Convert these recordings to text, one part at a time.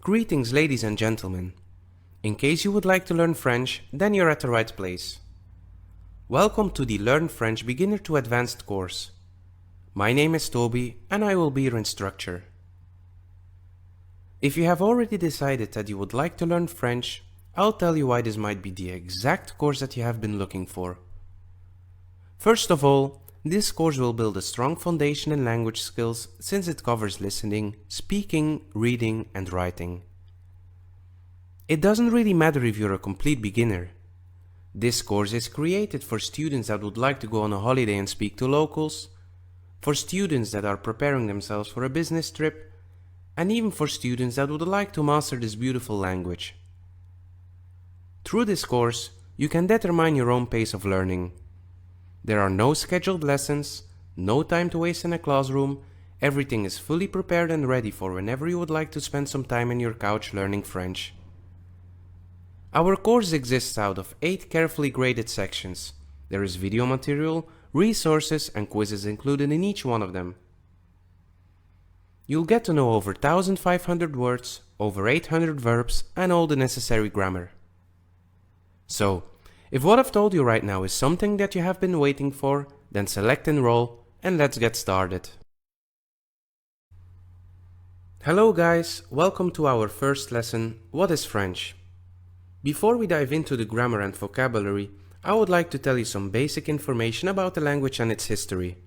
Greetings, ladies and gentlemen. In case you would like to learn French, then you're at the right place. Welcome to the Learn French Beginner to Advanced course. My name is Toby and I will be your instructor. If you have already decided that you would like to learn French, I'll tell you why this might be the exact course that you have been looking for. First of all, this course will build a strong foundation in language skills since it covers listening, speaking, reading and writing. It doesn't really matter if you're a complete beginner. This course is created for students that would like to go on a holiday and speak to locals, for students that are preparing themselves for a business trip, and even for students that would like to master this beautiful language. Through this course, you can determine your own pace of learning. There are no scheduled lessons, no time to waste in a classroom, everything is fully prepared and ready for whenever you would like to spend some time in your couch learning French. Our course exists out of 8 carefully graded sections. There is video material, resources and quizzes included in each one of them. You'll get to know over 1,500 words, over 800 verbs and all the necessary grammar. So, if what I've told you right now is something that you have been waiting for, then select Enroll and let's get started. Hello guys, welcome to our first lesson, What is French? Before we dive into the grammar and vocabulary, I would like to tell you some basic information about the language and its history.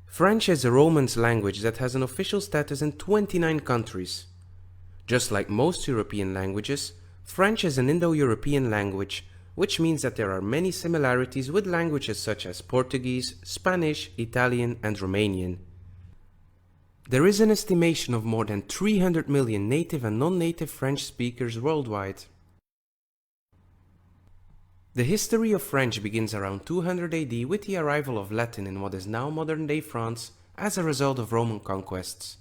French is a Romance language that has an official status in 29 countries. Just like most European languages, French is an Indo-European language, which means that there are many similarities with languages such as Portuguese, Spanish, Italian and Romanian. There is an estimation of more than 300 million native and non-native French speakers worldwide. The history of French begins around 200 AD with the arrival of Latin in what is now modern-day France as a result of Roman conquests.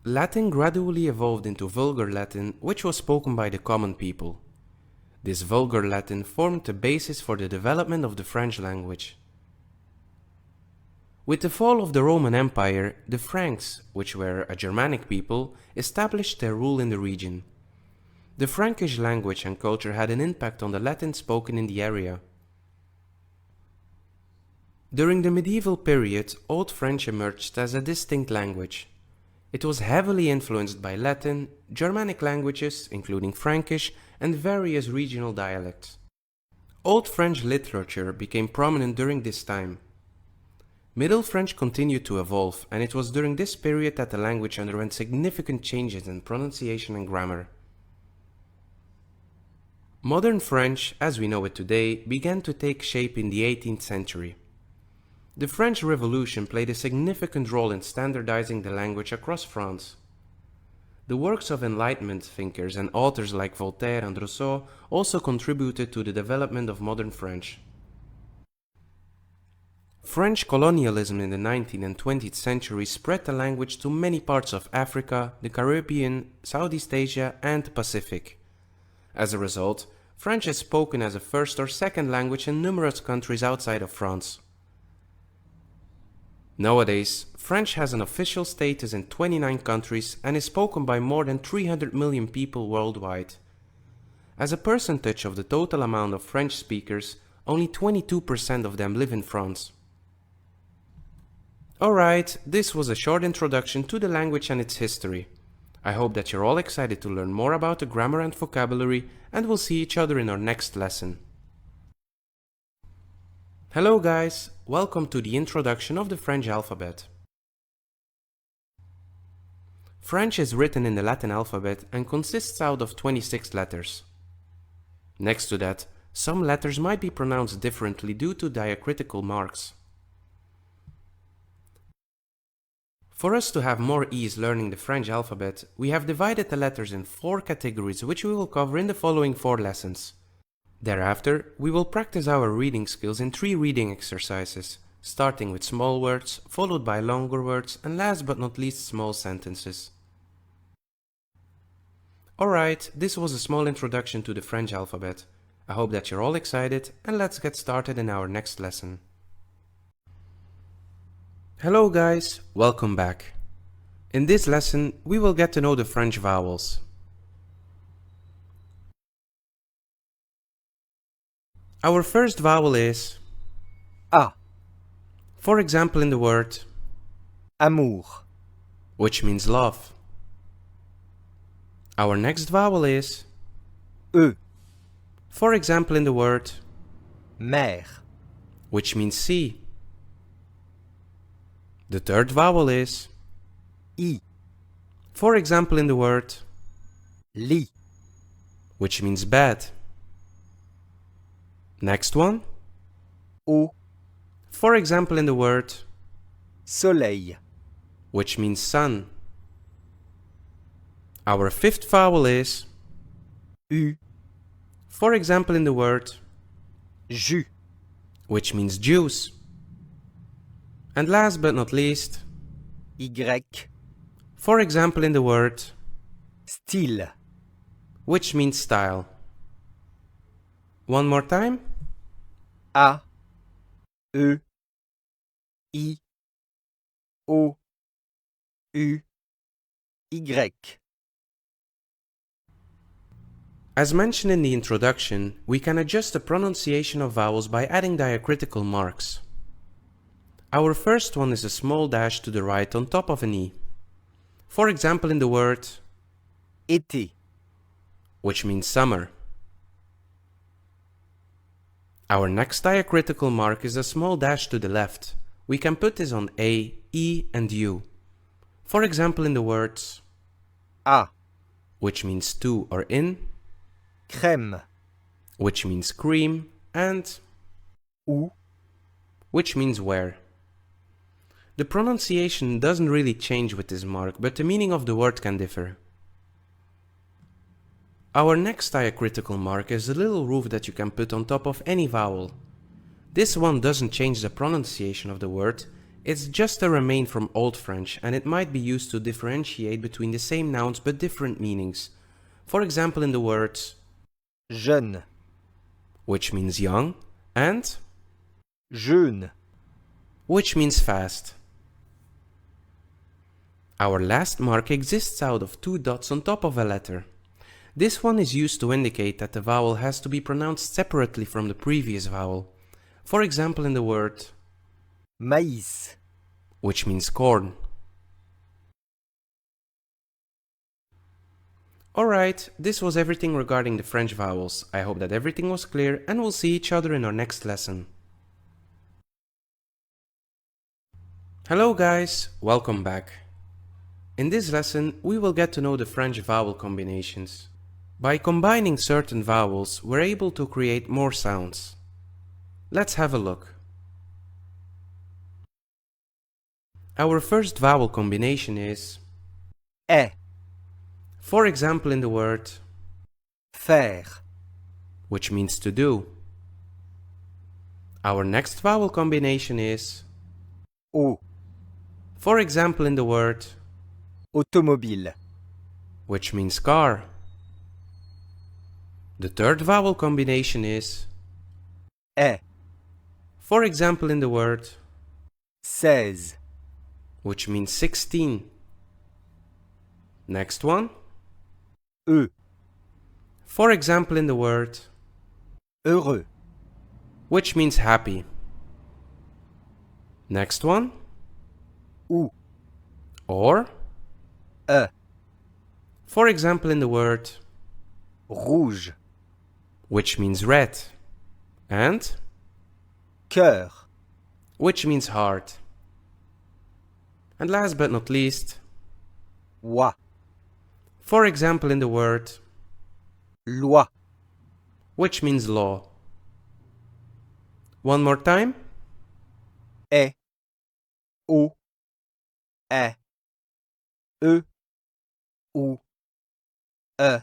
Latin gradually evolved into Vulgar Latin, which was spoken by the common people. This Vulgar Latin formed the basis for the development of the French language. With the fall of the Roman Empire, the Franks, which were a Germanic people, established their rule in the region. The Frankish language and culture had an impact on the Latin spoken in the area. During the medieval period, Old French emerged as a distinct language. It was heavily influenced by Latin, Germanic languages, including Frankish, and various regional dialects. Old French literature became prominent during this time. Middle French continued to evolve, and it was during this period that the language underwent significant changes in pronunciation and grammar. Modern French, as we know it today, began to take shape in the 18th century. The French Revolution played a significant role in standardizing the language across France. The works of Enlightenment thinkers and authors like Voltaire and Rousseau also contributed to the development of modern French. French colonialism in the 19th and 20th centuries spread the language to many parts of Africa, the Caribbean, Southeast Asia and the Pacific. As a result, French is spoken as a first or second language in numerous countries outside of France. Nowadays, French has an official status in 29 countries and is spoken by more than 300 million people worldwide. As a percentage of the total amount of French speakers, only 22% of them live in France. Alright, this was a short introduction to the language and its history. I hope that you're all excited to learn more about the grammar and vocabulary, and we'll see each other in our next lesson. Hello guys, welcome to the introduction of the French alphabet. French is written in the Latin alphabet and consists out of 26 letters. Next to that, some letters might be pronounced differently due to diacritical marks. For us to have more ease learning the French alphabet, we have divided the letters in 4 categories which we will cover in the following 4 lessons. Thereafter, we will practice our reading skills in 3 reading exercises, starting with small words, followed by longer words, and last but not least small sentences. Alright, this was a small introduction to the French alphabet. I hope that you're all excited, and let's get started in our next lesson. Hello guys, welcome back. In this lesson, we will get to know the French vowels. Our first vowel is A. For example in the word Amour. which means love. Our next vowel is E. for example in the word Mer. which means sea. The third vowel is I. for example in the word Lit. which means bed. Next one, O. for example in the word Soleil. which means sun. Our fifth vowel is U. for example in the word Jus. which means juice. And last but not least, Y. for example in the word Style. which means style. One more time. A. E. I. O. U. Y. As mentioned in the introduction, we can adjust the pronunciation of vowels by adding diacritical marks. Our first one is a small dash to the right on top of an E. For example in the word Été. which means summer. Our next diacritical mark is a small dash to the left. We can put this on A, E and U. For example in the words A. which means to or in, Crème. which means cream, and Ou. which means where. The pronunciation doesn't really change with this mark, but the meaning of the word can differ. Our next diacritical mark is a little roof that you can put on top of any vowel. This one doesn't change the pronunciation of the word, it's just a remain from Old French and it might be used to differentiate between the same nouns but different meanings. For example in the words Jeune. which means young and Jeune. which means fast. Our last mark exists out of two dots on top of a letter. This one is used to indicate that the vowel has to be pronounced separately from the previous vowel. For example in the word Maïs. which means corn. Alright, this was everything regarding the French vowels. I hope that everything was clear and we'll see each other in our next lesson. Hello guys, welcome back. In this lesson, we will get to know the French vowel combinations. By combining certain vowels, we're able to create more sounds. Let's have a look. Our first vowel combination is Est. for example in the word Faire. which means to do. Our next vowel combination is O. for example in the word Automobile. which means car. The third vowel combination is Est. for example in the word 16. which means 16. Next one, E. for example in the word Heureux. which means happy. Next one, Ou. or E. for example in the word Rouge. which means red, and Cœur. which means heart. And last but not least, Oie. for example in the word Loi. which means law. One more time. Est. O. Est. E. Ou. E.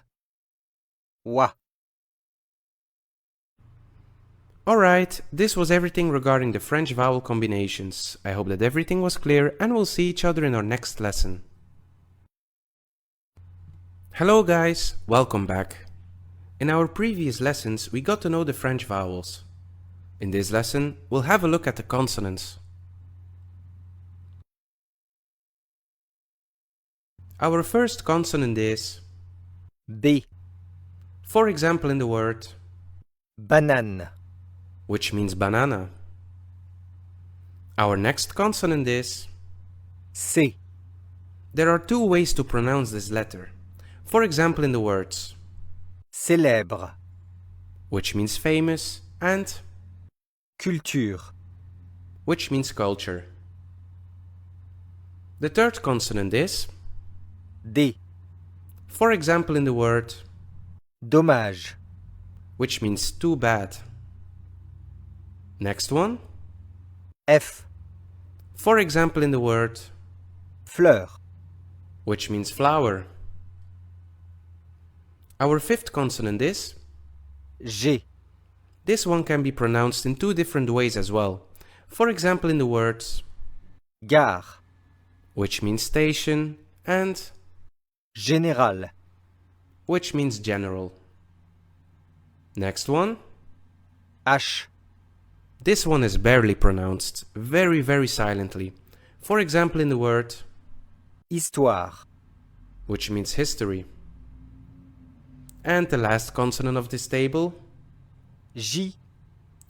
Oie. Alright, this was everything regarding the French vowel combinations. I hope that everything was clear and we'll see each other in our next lesson. Hello guys, welcome back. In our previous lessons we got to know the French vowels. In this lesson we'll have a look at the consonants. Our first consonant is, B. for example, in the word, Banane. which means banana. Our next consonant is, C. there are two ways to pronounce this letter. For example, in the words, Célèbre. which means famous, and Culture. which means culture. The third consonant is, D. for example, in the word, Dommage. which means too bad. Next one, F. for example, in the word, Fleur. which means flower. Our fifth consonant is, G. this one can be pronounced in two different ways as well. For example, in the words, Gare. which means station, and Général. which means general. Next one, H. this one is barely pronounced, very silently. For example, in the word, Histoire. which means history. And the last consonant of this table, J.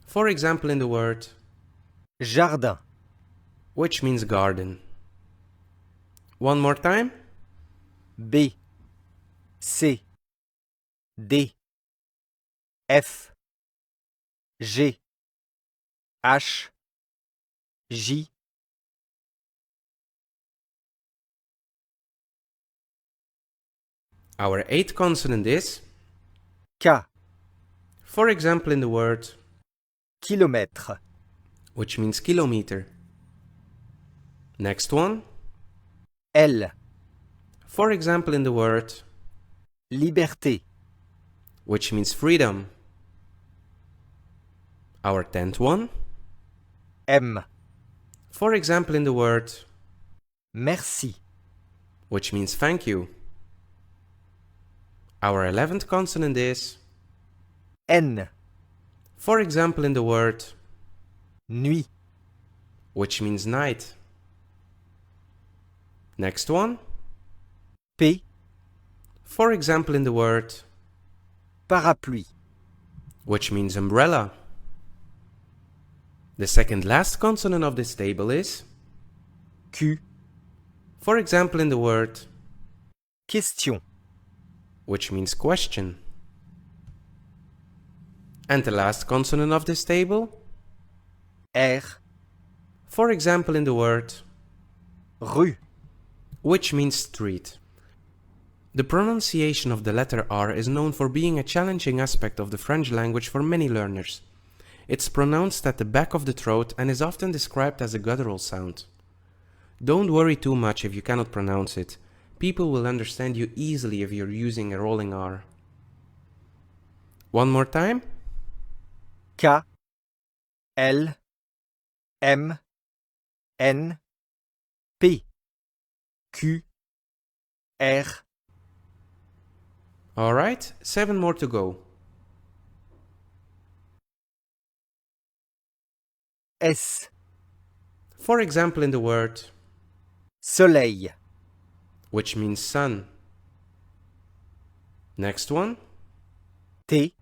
for example, in the word, Jardin. which means garden. One more time. B. C. D. F. G. H. J. Our eighth consonant is, K. for example, in the word, Kilomètre. which means kilometer. Next one, L. for example, in the word, Liberté. which means freedom. Our 10th one, M. for example, in the word, Merci. which means thank you. Our 11th consonant is, N. for example, in the word, Nuit. which means night. Next one, P. for example, in the word, Parapluie. which means umbrella. The second last consonant of this table is, Q. for example, in the word, Question. which means question. And the last consonant of this table, R. for example, in the word, Rue. which means street. The pronunciation of the letter R is known for being a challenging aspect of the French language for many learners. It's pronounced at the back of the throat and is often described as a guttural sound. Don't worry too much if you cannot pronounce it. People will understand you easily if you're using a rolling R. One more time. K. L. M. N. P. Q. R. Alright, 7 more to go. S. For example, in the word, Soleil. which means sun. Next one. T.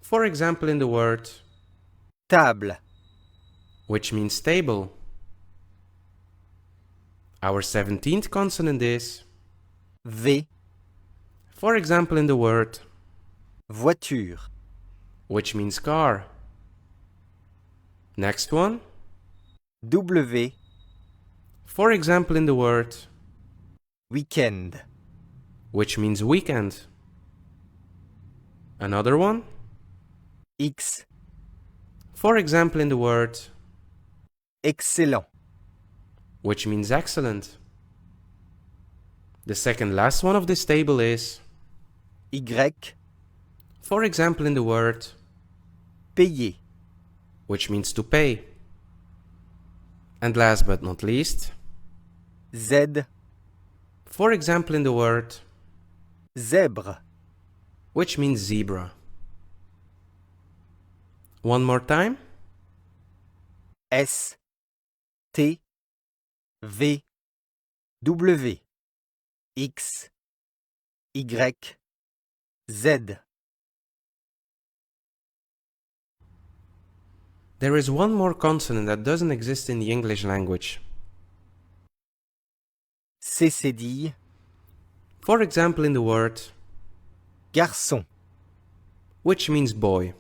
For example, in the word, Table. which means table. Our 17th consonant is, V. for example, in the word, Voiture. which means car. Next one. W. For example, in the word, Weekend. which means weekend. Another one. X. For example, in the word, Excellent. which means excellent. The second last one of this table is, Y. for example, in the word, Payer. which means to pay. And last but not least, Z. for example, in the word, Zèbre. which means zebra. One more time. S. T. V. W. X, Y, Z. There is one more consonant that doesn't exist in the English language. C cédille, For example, in the word garçon. which means boy.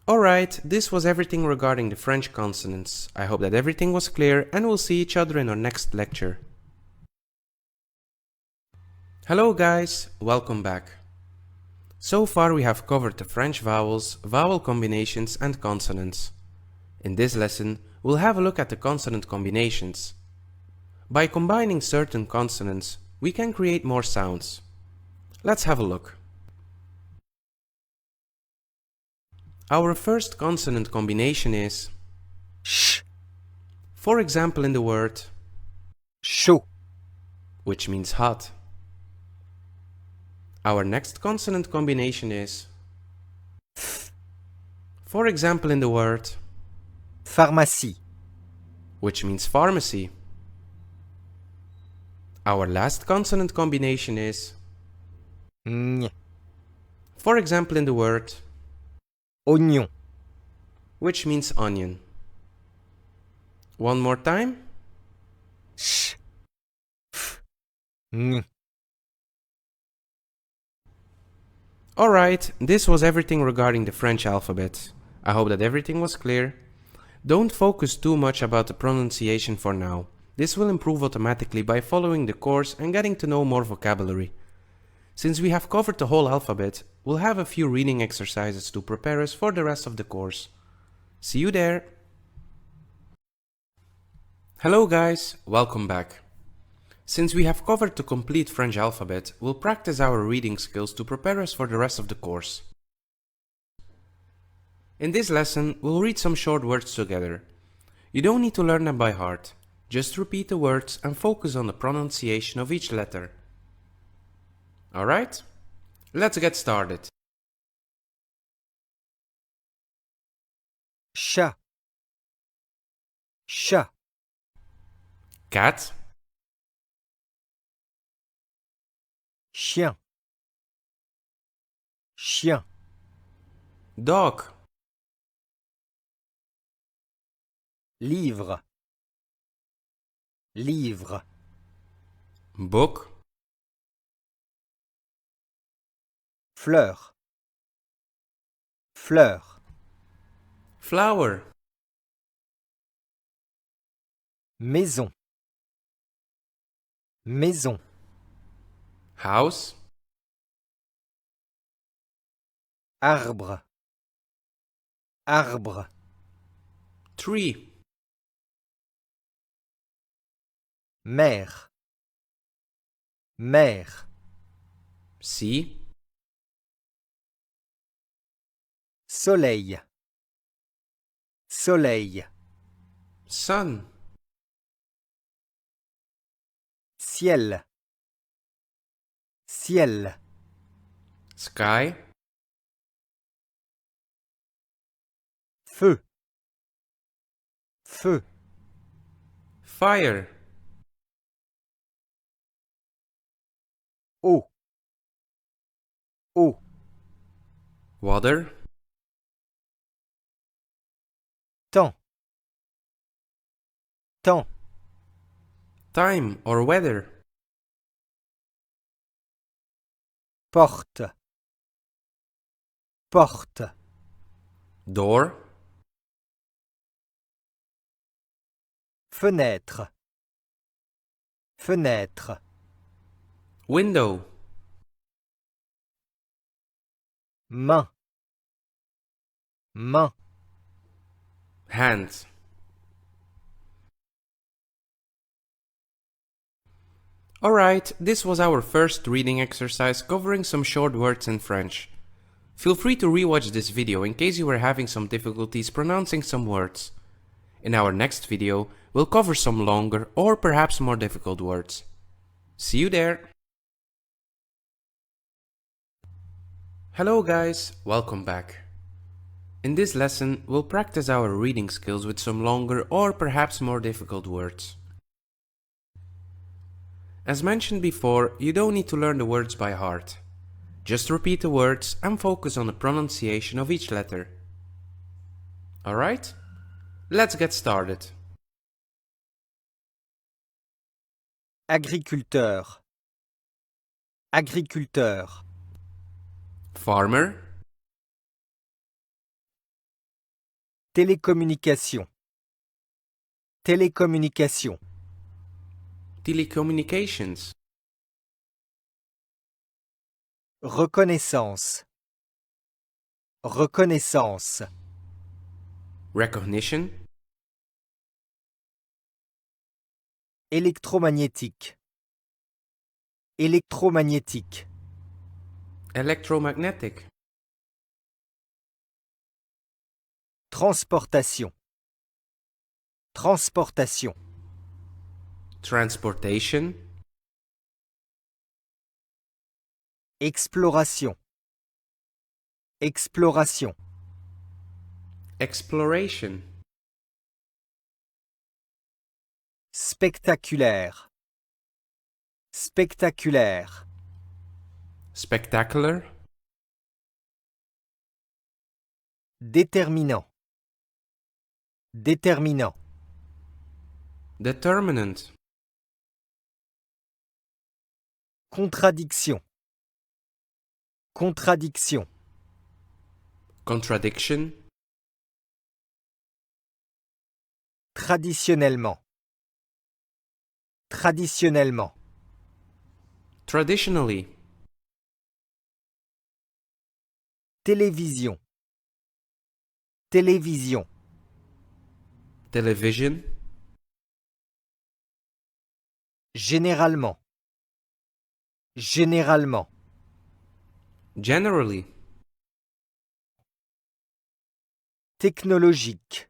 Alright, this was everything regarding the French consonants. I hope that everything was clear and we'll see each other in our next lecture. Hello guys, welcome back. So far we have covered the French vowels, vowel combinations and consonants. In this lesson, we'll have a look at the consonant combinations. By combining certain consonants, we can create more sounds. Let's have a look. Our first consonant combination is Ch, for example in the word chaud. which means hot. Our next consonant combination is for example in the word Pharmacie. which means pharmacy. Our last consonant combination is Gn, for example in the word oignon. which means onion. One more time. Ch, f, gn. Alright, this was everything regarding the French alphabet. I hope that everything was clear. Don't focus too much about the pronunciation for now. This will improve automatically by following the course and getting to know more vocabulary. Since we have covered the whole alphabet, we'll have a few reading exercises to prepare us for the rest of the course. See you there! Hello guys, welcome back. Since we have covered the complete French alphabet, we'll practice our reading skills to prepare us for the rest of the course. In this lesson, we'll read some short words together. You don't need to learn them by heart. Just repeat the words and focus on the pronunciation of each letter. Alright? Let's get started. Chat, chat. Cat, Chien, chien. dog, Livre, livre. book, Fleur, fleur. flower, Maison, maison. house, Arbre, arbre. tree, Mer, mer. sea, Soleil, soleil. sun, Ciel, ciel. sky, Feu, feu. fire, Eau, eau. water, Temps, temps. time or weather, Porte, porte. door, Fenêtre, fenêtre. window, Main, main. hand. Alright, this was our first reading exercise covering some short words in French. Feel free to rewatch this video in case you were having some difficulties pronouncing some words. In our next video, we'll cover some longer or perhaps more difficult words. See you there! Hello guys, welcome back. In this lesson, we'll practice our reading skills with some longer or perhaps more difficult words. As mentioned before, you don't need to learn the words by heart. Just repeat the words and focus on the pronunciation of each letter. Alright? Let's get started. Agriculteur. Agriculteur. Farmer, Télécommunication. Télécommunication. telecommunications, Reconnaissance. Reconnaissance. recognition, Électromagnétique. Électromagnétique. electromagnetic, Transportation. Transportation. transportation, Exploration. Exploration. exploration, Spectaculaire. Spectaculaire. spectacular, Déterminant. Déterminant. determinant, Contradiction. Contradiction. contradiction, Traditionnellement. Traditionnellement. traditionally, Télévision. Télévision. television, Généralement. Généralement. generally, Technologique.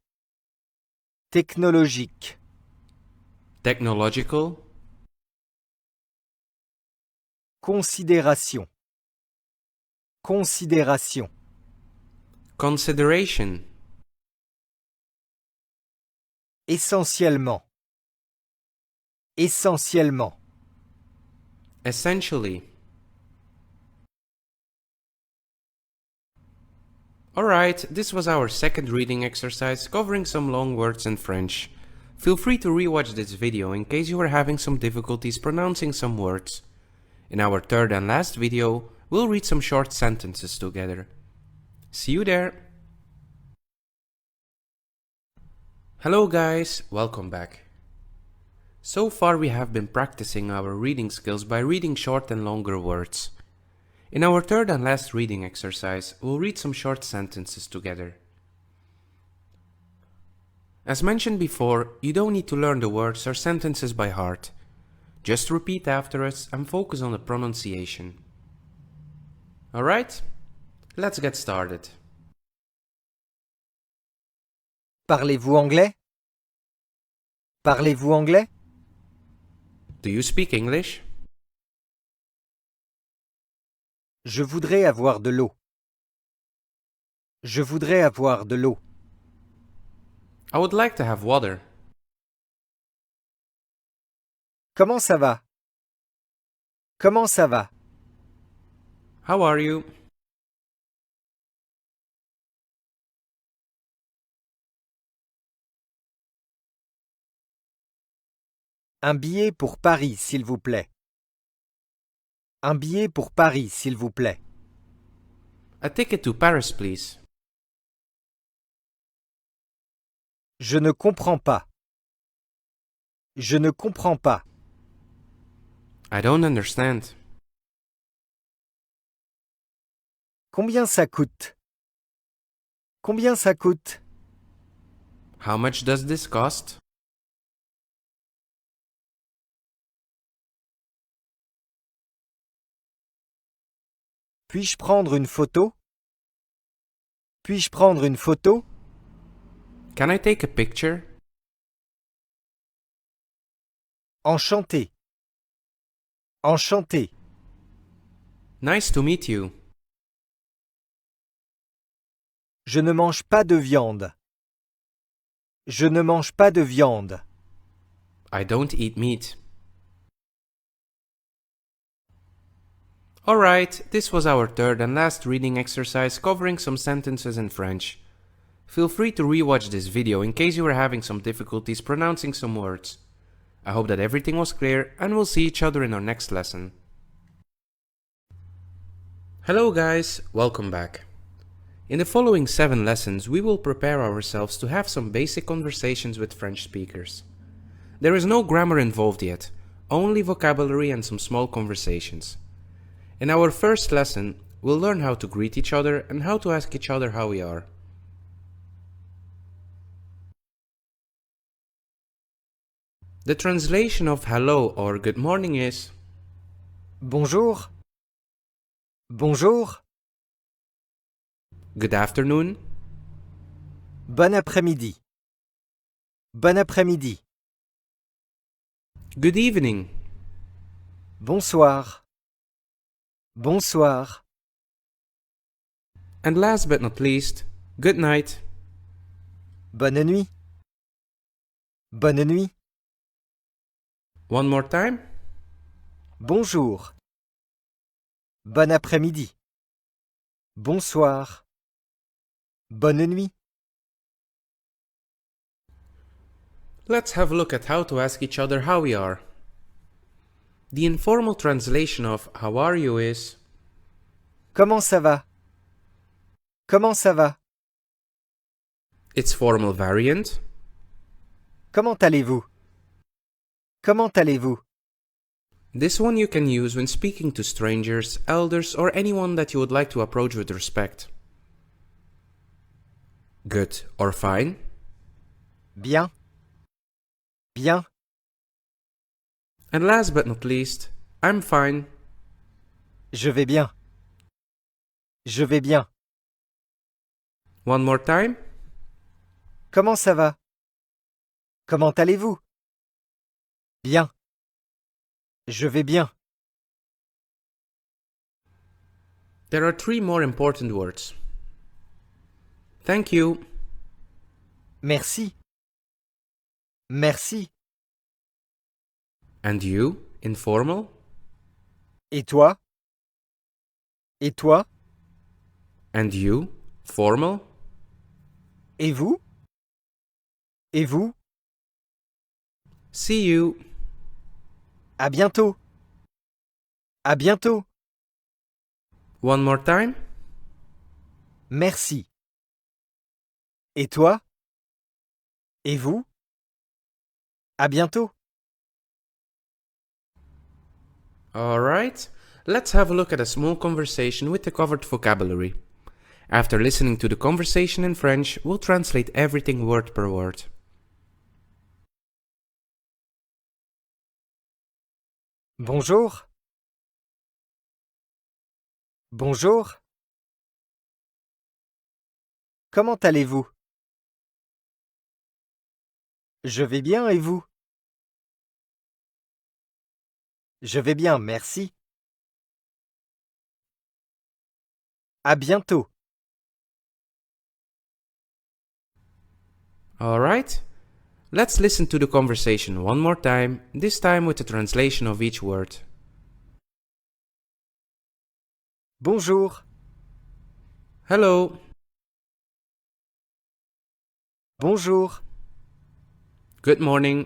Technologique. technological, Considération. Considération. consideration, Essentiellement. Essentiellement. essentially. Alright, this was our second reading exercise covering some long words in French. Feel free to rewatch this video in case you were having some difficulties pronouncing some words. In our third and last video, we'll read some short sentences together. See you there! Hello guys, welcome back. So far we have been practicing our reading skills by reading short and longer words. In our third and last reading exercise, we'll read some short sentences together. As mentioned before, you don't need to learn the words or sentences by heart. Just repeat after us and focus on the pronunciation. Alright? Let's get started. Parlez-vous anglais? Parlez-vous anglais? Do you speak English? Je voudrais avoir de l'eau. Je voudrais avoir de l'eau. I would like to have water. Comment ça va? Comment ça va? How are you? Un billet pour Paris, s'il vous plaît. Un billet pour Paris, s'il vous plaît. A ticket to Paris, please. Je ne comprends pas. Je ne comprends pas. I don't understand. Combien ça coûte? Combien ça coûte? How much does this cost? Puis-je prendre une photo? Puis-je prendre une photo? Can I take a picture? Enchanté. Enchanté. Nice to meet you. Je ne mange pas de viande. Je ne mange pas de viande. I don't eat meat. Alright, this was our third and last reading exercise covering some sentences in French. Feel free to rewatch this video in case you were having some difficulties pronouncing some words. I hope that everything was clear and we'll see each other in our next lesson. Hello guys, welcome back. In the following 7 lessons we will prepare ourselves to have some basic conversations with French speakers. There is no grammar involved yet, only vocabulary and some small conversations. In our first lesson, we'll learn how to greet each other and how to ask each other how we are. The translation of hello or good morning is Bonjour. Bonjour. good afternoon, Bon après-midi. Bon après-midi. good evening, Bonsoir. Bonsoir. and last but not least, good night. Bonne nuit. Bonne nuit. One more time. Bonjour. Bon après-midi. Bonsoir. Bonne nuit. Let's have a look at how to ask each other how we are. The informal translation of how are you is Comment ça va? Comment ça va? its formal variant Comment allez-vous? Comment allez-vous? This one you can use when speaking to strangers, elders, or anyone that you would like to approach with respect. Good or fine. Bien. Bien. And last but not least, I'm fine. Je vais bien. Je vais bien. One more time. Comment ça va? Comment allez-vous? Bien. Je vais bien. There are 3 more important words. Thank you. Merci. Merci. And you, informal. Et toi? Et toi? And you, formal. Et vous? Et vous? See you. À bientôt. À bientôt. One more time. Merci. Et toi? Et vous? À bientôt. Alright, let's have a look at a small conversation with the covered vocabulary. After listening to the conversation in French, we'll translate everything word per word. Bonjour. Bonjour. Comment allez-vous? Je vais bien et vous? Je vais bien, merci. À bientôt. Alright, let's listen to the conversation one more time, this time with the translation of each word. Bonjour. Hello. Bonjour. Good morning.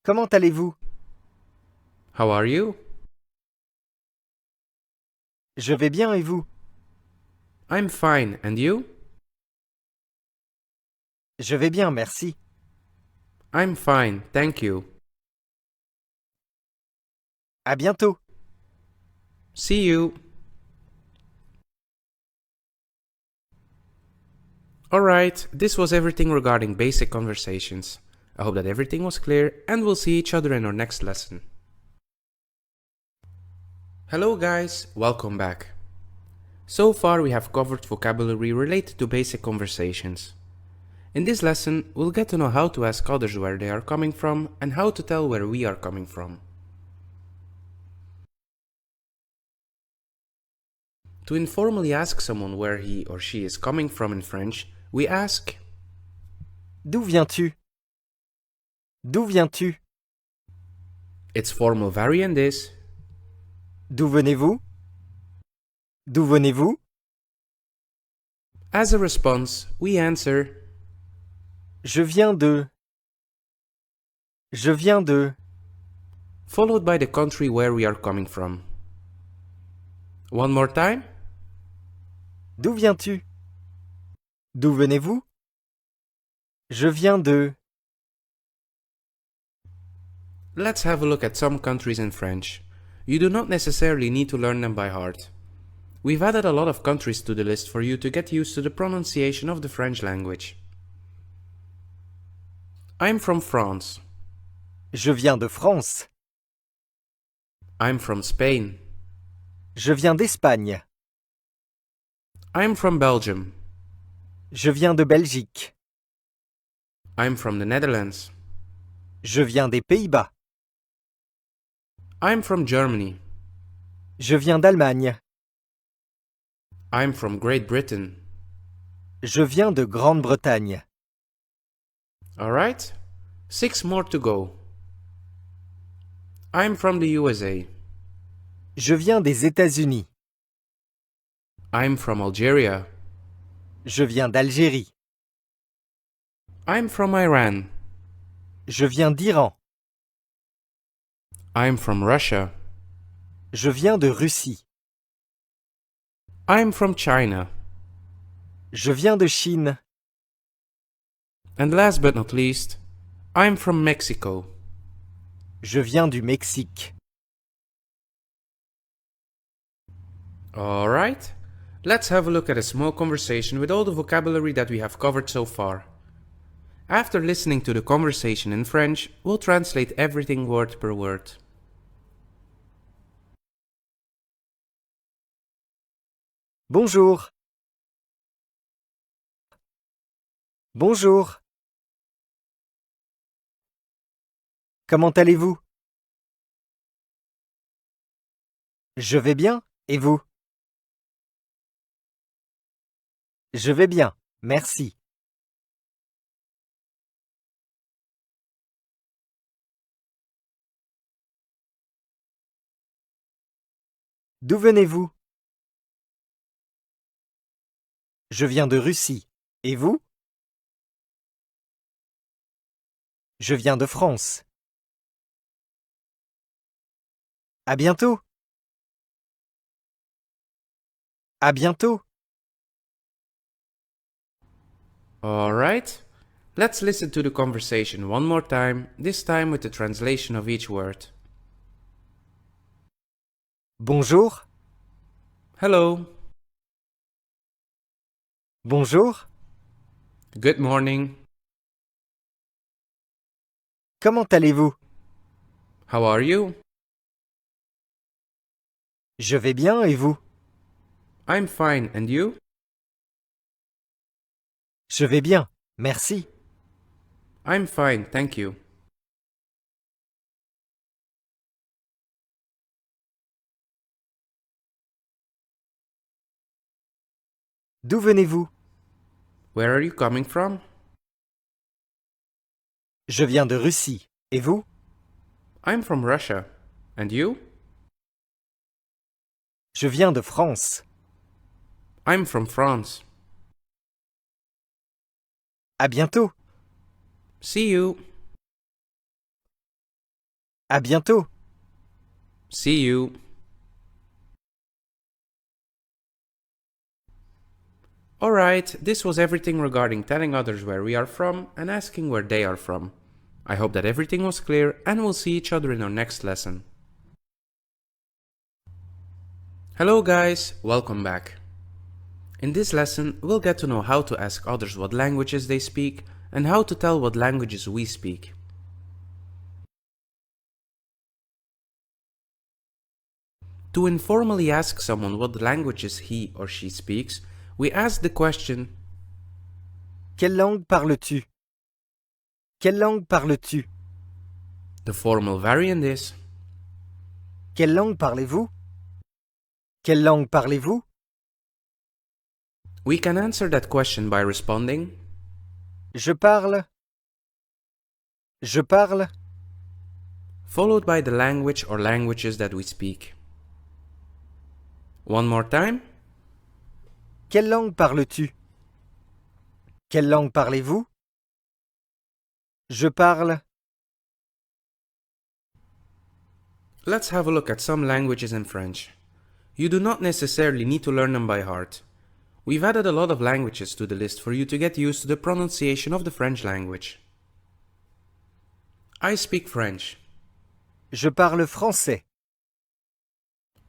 Comment allez-vous? How are you? Je vais bien et vous? I'm fine, and you? Je vais bien, merci. I'm fine, thank you. À bientôt. See you. Alright, this was everything regarding basic conversations. I hope that everything was clear and we'll see each other in our next lesson. Hello guys, welcome back. So far we have covered vocabulary related to basic conversations. In this lesson, we'll get to know how to ask others where they are coming from and how to tell where we are coming from. To informally ask someone where he or she is coming from in French, we ask D'où viens-tu? D'où viens-tu? Its formal variant is D'où venez-vous? D'où venez-vous? As a response, we answer Je viens de. Je viens de. followed by the country where we are coming from. One more time. D'où viens-tu? D'où venez-vous? Je viens de. Let's have a look at some countries in French. You do not necessarily need to learn them by heart. We've added a lot of countries to the list for you to get used to the pronunciation of the French language. I'm from France. Je viens de France. I'm from Spain. Je viens d'Espagne. I'm from Belgium. Je viens de Belgique. I'm from the Netherlands. Je viens des Pays-Bas. I'm from Germany. Je viens d'Allemagne. I'm from Great Britain. Je viens de Grande-Bretagne. Alright, 6 more to go. I'm from the USA. Je viens des États-Unis. I'm from Algeria. Je viens d'Algérie. I'm from Iran. Je viens d'Iran. I'm from Russia. Je viens de Russie. I'm from China. Je viens de Chine. And last but not least, I'm from Mexico. Je viens du Mexique. Alright, let's have a look at a small conversation with all the vocabulary that we have covered so far. After listening to the conversation in French, we'll translate everything word per word. Bonjour. Bonjour. Comment allez-vous? Je vais bien, et vous? Je vais bien, merci. D'où venez-vous? Je viens de Russie. Et vous? Je viens de France. À bientôt. À bientôt. Alright, let's listen to the conversation one more time, this time with the translation of each word. Bonjour. Hello. Bonjour. Good morning. Comment allez-vous? How are you? Je vais bien, et vous? I'm fine, and you? Je vais bien, merci. I'm fine, thank you. D'où venez-vous? Where are you coming from? Je viens de Russie. Et vous? I'm from Russia. And you? Je viens de France. I'm from France. À bientôt. See you. À bientôt. See you. Alright, this was everything regarding telling others where we are from and asking where they are from. I hope that everything was clear and we'll see each other in our next lesson. Hello guys, welcome back. In this lesson, we'll get to know how to ask others what languages they speak and how to tell what languages we speak. To informally ask someone what languages he or she speaks, we ask the question, Quelle langue parles-tu? Quelle langue parles-tu? the formal variant is, Quelle langue parlez-vous? Quelle langue parlez-vous? we can answer that question by responding, Je parle. Je parle. followed by the language or languages that we speak. One more time. Quelle langue parles-tu? Quelle langue parlez-vous? Je parle. Let's have a look at some languages in French. You do not necessarily need to learn them by heart. We've added a lot of languages to the list for you to get used to the pronunciation of the French language. I speak French. Je parle français.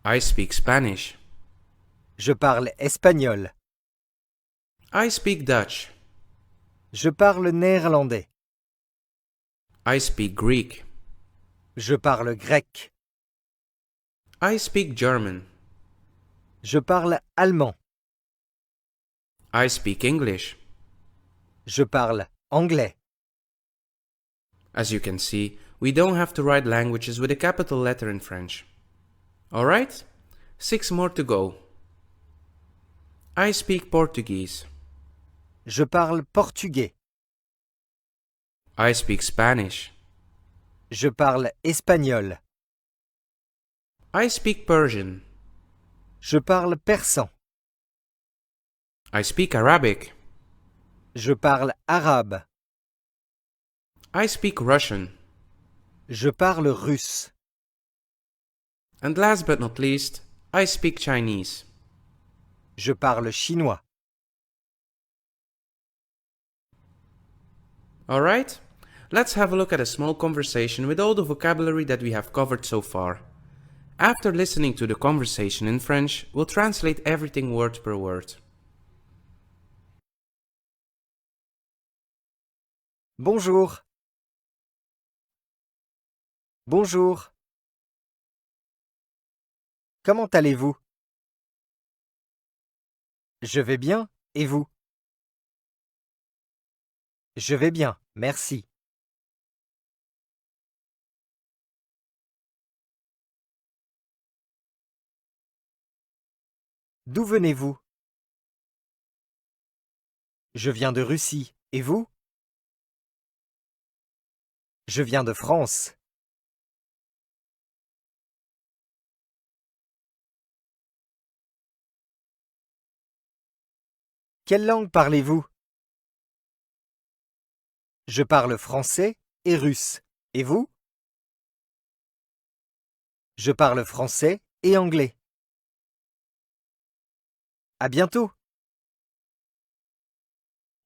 I speak Spanish. Je parle espagnol. I speak Dutch. Je parle néerlandais. I speak Greek. Je parle grec. I speak German. Je parle allemand. I speak English. Je parle anglais. As you can see, we don't have to write languages with a capital letter in French. Alright? 6 more to go. I speak Portuguese. Je parle portugais. I speak Spanish. Je parle espagnol. I speak Persian. Je parle persan. I speak Arabic. Je parle arabe. I speak Russian. Je parle russe. And last but not least, I speak Chinese. Je parle chinois. Alright? Let's have a look at a small conversation with all the vocabulary that we have covered so far. After listening to the conversation in French, we'll translate everything word per word. Bonjour. Bonjour. Comment allez-vous? Je vais bien, et vous? Je vais bien, merci. D'où venez-vous? Je viens de Russie, et vous? Je viens de France. Quelle langue parlez-vous? Je parle français et russe. Et vous? Je parle français et anglais. À bientôt.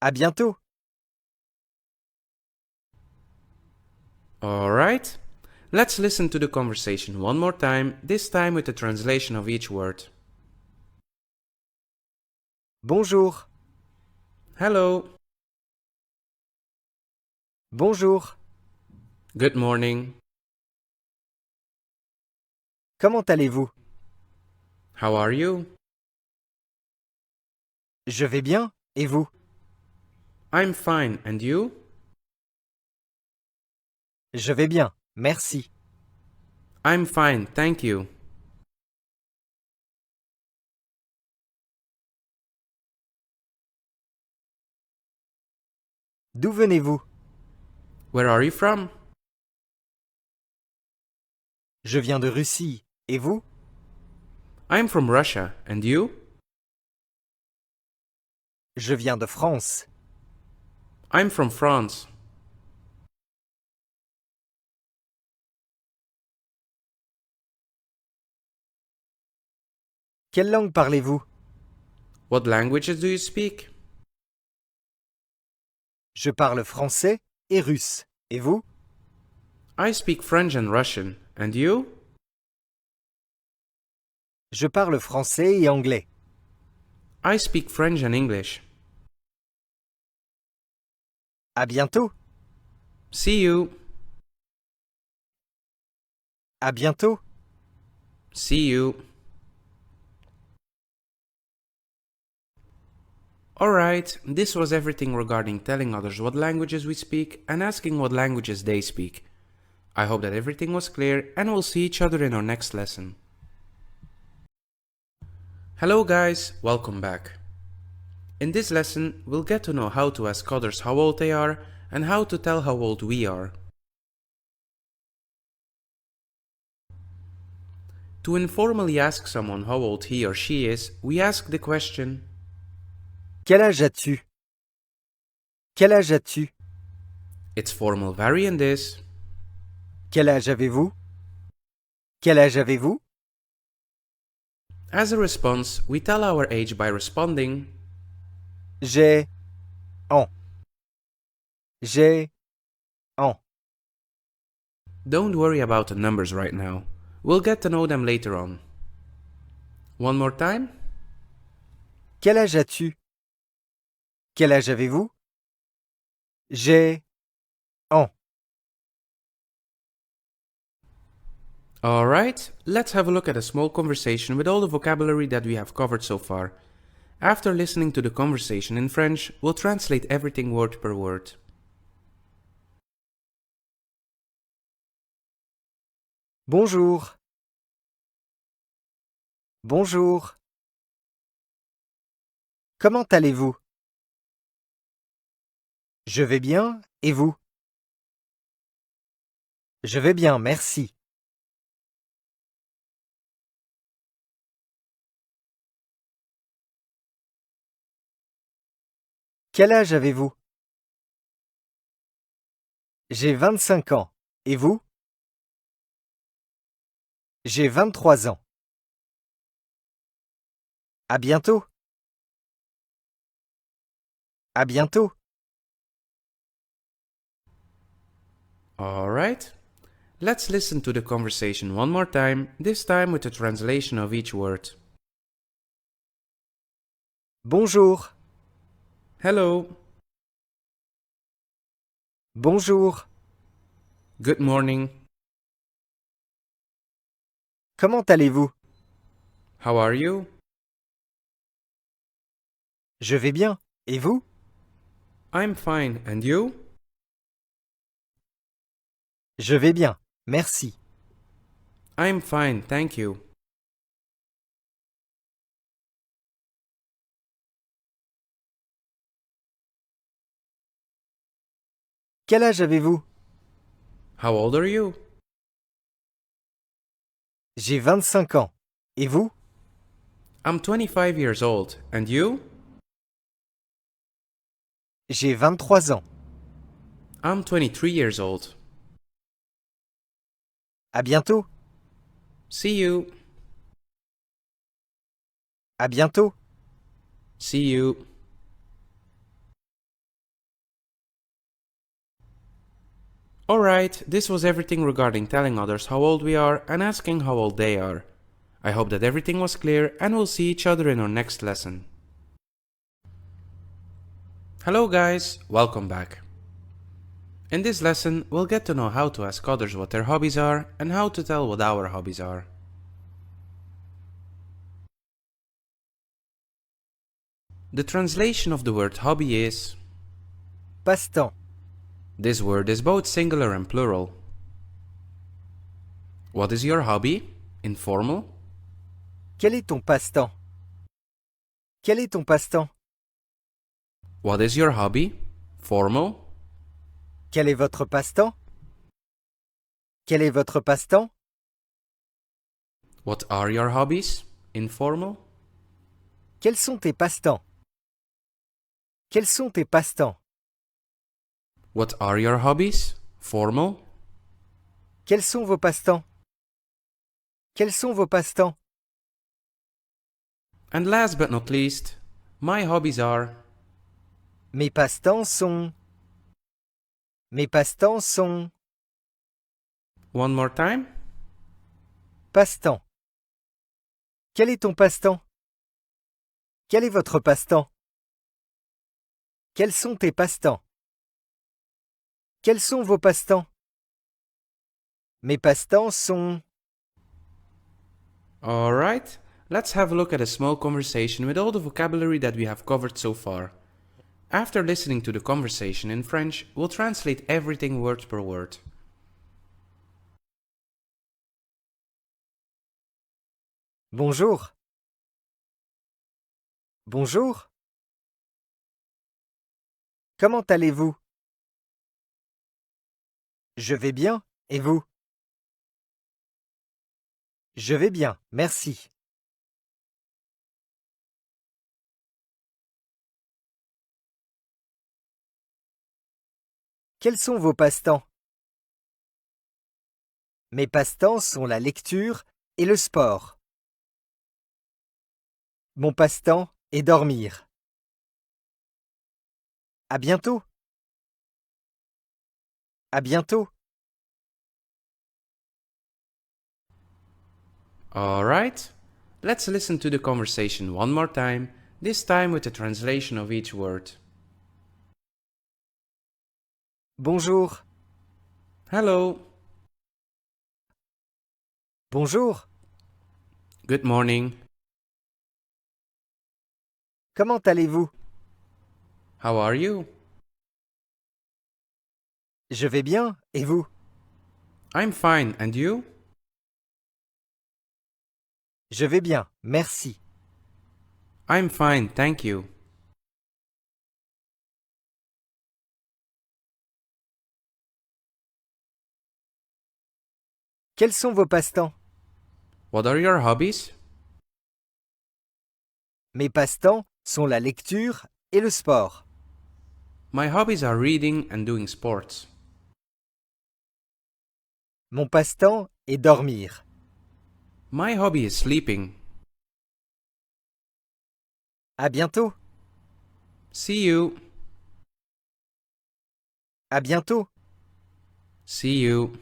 À bientôt. Alright? Let's listen to the conversation one more time, this time with the translation of each word. Bonjour. Hello. Bonjour. Good morning. Comment allez-vous? How are you? Je vais bien, et vous? I'm fine, and you? Je vais bien, merci. I'm fine, thank you. D'où venez-vous? Where are you from? Je viens de Russie, et vous? I'm from Russia, and you? Je viens de France. I'm from France. Quelle langue parlez-vous? What languages do you speak? Je parle français et russe. Et vous? I speak French and Russian, and you? Je parle français et anglais. I speak French and English. À bientôt. See you. À bientôt. See you. Alright, this was everything regarding telling others what languages we speak and asking what languages they speak. I hope that everything was clear and we'll see each other in our next lesson. Hello guys, welcome back. In this lesson, we'll get to know how to ask others how old they are and how to tell how old we are. To informally ask someone how old he or she is, we ask the question Quel âge as-tu? Quel âge as-tu? Its formal variant is Quel âge avez-vous? Quel âge avez-vous? As a response, we tell our age by responding J'ai an. J'ai an. Don't worry about the numbers right now. We'll get to know them later on. One more time. Quel âge as-tu? Quel âge avez-vous? J'ai an. Alright, let's have a look at a small conversation with all the vocabulary that we have covered so far. After listening to the conversation in French, we'll translate everything word per word. Bonjour. Bonjour. Comment allez-vous? Je vais bien, et vous? Je vais bien, merci. Quel âge avez-vous? J'ai 25 ans. Et vous? J'ai 23 ans. À bientôt. À bientôt. Alright, let's listen to the conversation one more time, this time with a translation of each word. Bonjour. Hello, Bonjour. good morning, Comment allez-vous? how are you? Je vais bien. Et vous? I'm fine, and you? Je vais bien. Merci. I'm fine, thank you. Quel âge avez-vous? How old are you? J'ai 25 ans. Et vous? I'm 25 years old, and you? J'ai 23 ans. I'm 23 years old. À bientôt. See you. À bientôt. See you. Alright, this was everything regarding telling others how old we are and asking how old they are. I hope that everything was clear and we'll see each other in our next lesson. Hello guys, welcome back. In this lesson, we'll get to know how to ask others what their hobbies are and how to tell what our hobbies are. The translation of the word hobby is Passe-temps. this word is both singular and plural. What is your hobby? Informal. Quel est ton passe-temps? Quel est ton passe-temps? What is your hobby? Formal. Quel est votre passe-temps? Quel est votre passe-temps? What are your hobbies? Informal. Quels sont tes passe-temps? Quels sont tes passe-temps? What are your hobbies? Formal. Quels sont vos passe-temps? Quels sont vos passe-temps? And last but not least, my hobbies are Mes passe-temps sont... Mes passe-temps sont... one more time. Passe-temps. Quel est ton passe-temps? Quel est votre passe-temps? Quels sont tes passe-temps? Quels sont vos passe-temps? Mes passe-temps sont... Alright, let's have a look at a small conversation with all the vocabulary that we have covered so far. After listening to the conversation in French, we'll translate everything word per word. Bonjour. Bonjour. Comment allez-vous? Je vais bien, et vous? Je vais bien, merci. Quels sont vos passe-temps? Mes passe-temps sont la lecture et le sport. Mon passe-temps est dormir. À bientôt. À bientôt. Alright, let's listen to the conversation one more time, this time with a translation of each word. Bonjour. Hello. Bonjour. Good morning. Comment allez-vous? How are you? Je vais bien, et vous? I'm fine, and you? Je vais bien, merci. I'm fine, thank you. Quels sont vos passe-temps? What are your hobbies? Mes passe-temps sont la lecture et le sport. My hobbies are reading and doing sports. Mon passe-temps est dormir. My hobby is sleeping. À bientôt. See you. À bientôt. See you.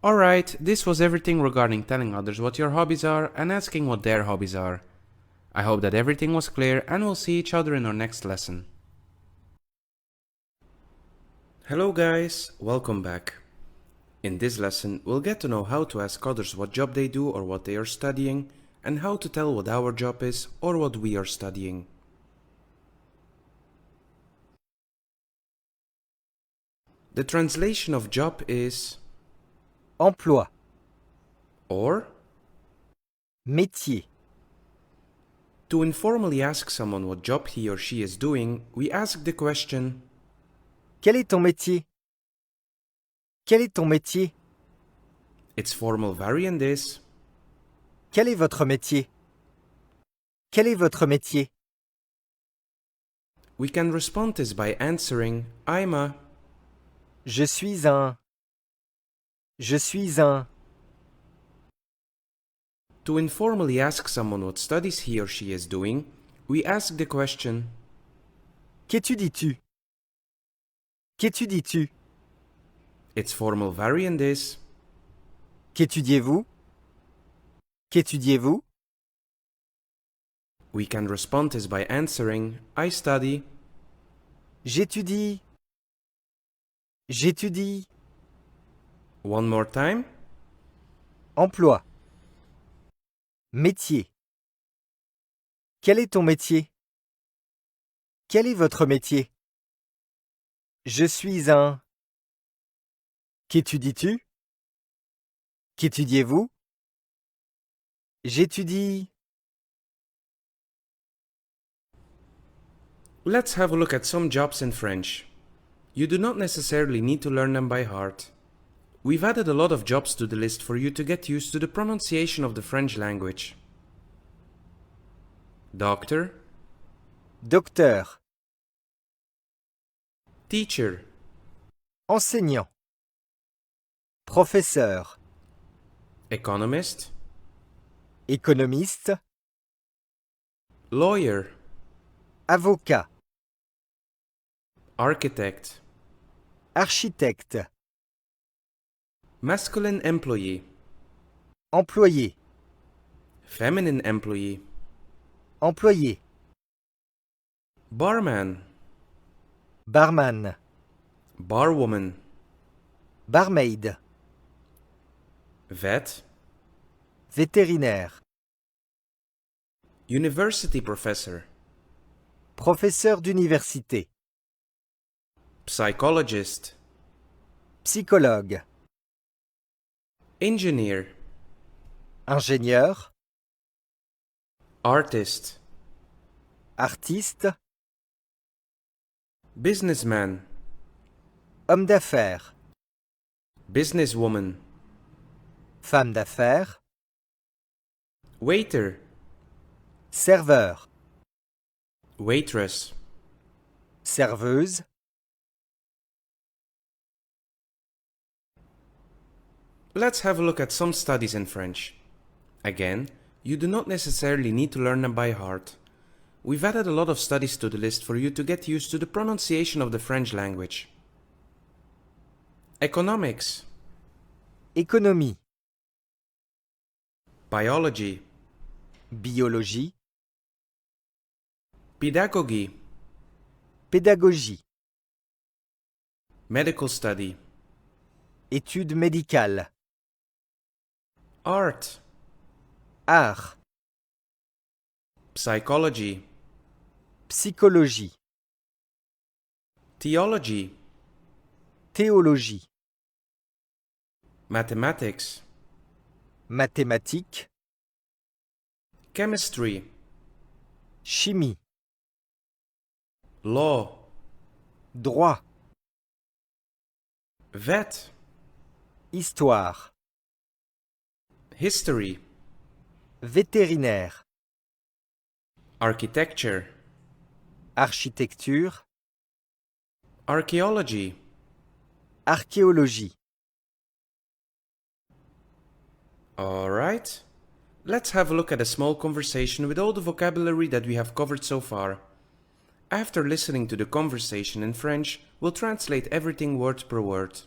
Alright, this was everything regarding telling others what your hobbies are and asking what their hobbies are. I hope that everything was clear and we'll see each other in our next lesson. Hello guys, welcome back. In this lesson, we'll get to know how to ask others what job they do or what they are studying, and how to tell what our job is or what we are studying. The translation of job is Emploi. or. Métier. To informally ask someone what job he or she is doing, we ask the question, Quel est ton métier? Quel est ton métier? its formal variant is, Quel est votre métier? Quel est votre métier? we can respond this by answering, I'm a. Je suis un. Je suis un. To informally ask someone what studies he or she is doing, we ask the question, Qu'étudies-tu? Qu'étudies-tu? its formal variant is, Qu'étudiez-vous? Qu'étudiez-vous? we can respond this by answering, I study. J'étudie. J'étudie. One more time. Emploi. Métier. Quel est ton métier? Quel est votre métier? Je suis un. Qu'étudies-tu? Qu'étudiez-vous? J'étudie. Let's have a look at some jobs in French. You do not necessarily need to learn them by heart. We've added a lot of jobs to the list for you to get used to the pronunciation of the French language. Doctor, Docteur. teacher, Enseignant. Professeur. economist, Économiste. lawyer, Avocat. architect, Architecte. masculine employee, Employé. feminine employee, Employé. barman, Barman. barwoman, Barmaid. vet, Vétérinaire. university professor, Professeur d'université. psychologist, Psychologue. engineer, Ingénieur. artist, Artiste. businessman, Homme d'affaires. businesswoman, femme d'affaires, waiter, serveur, waitress, serveuse, Let's have a look at some studies in French. Again, you do not necessarily need to learn them by heart. We've added a lot of studies to the list for you to get used to the pronunciation of the French language. Economics, économie, biology, biologie, pedagogy, pédagogie, medical study, études médicales, art, art, psychology, psychologie, theology, théologie, mathematics, mathématiques, chemistry, chimie, law, droit, vet, histoire, history, vétérinaire, architecture, architecture, archaeology. archéologie. Alright, let's have a look at a small conversation with all the vocabulary that we have covered so far. After listening to the conversation in French, we'll translate everything word per word.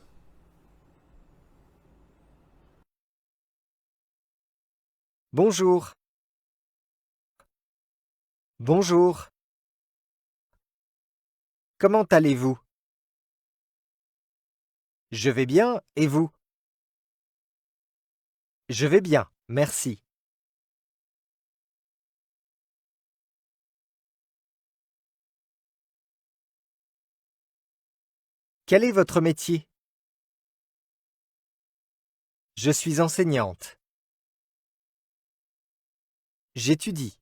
Bonjour. Bonjour. Comment allez-vous? Je vais bien, et vous? Je vais bien, merci. Quel est votre métier? Je suis enseignante. J'étudie.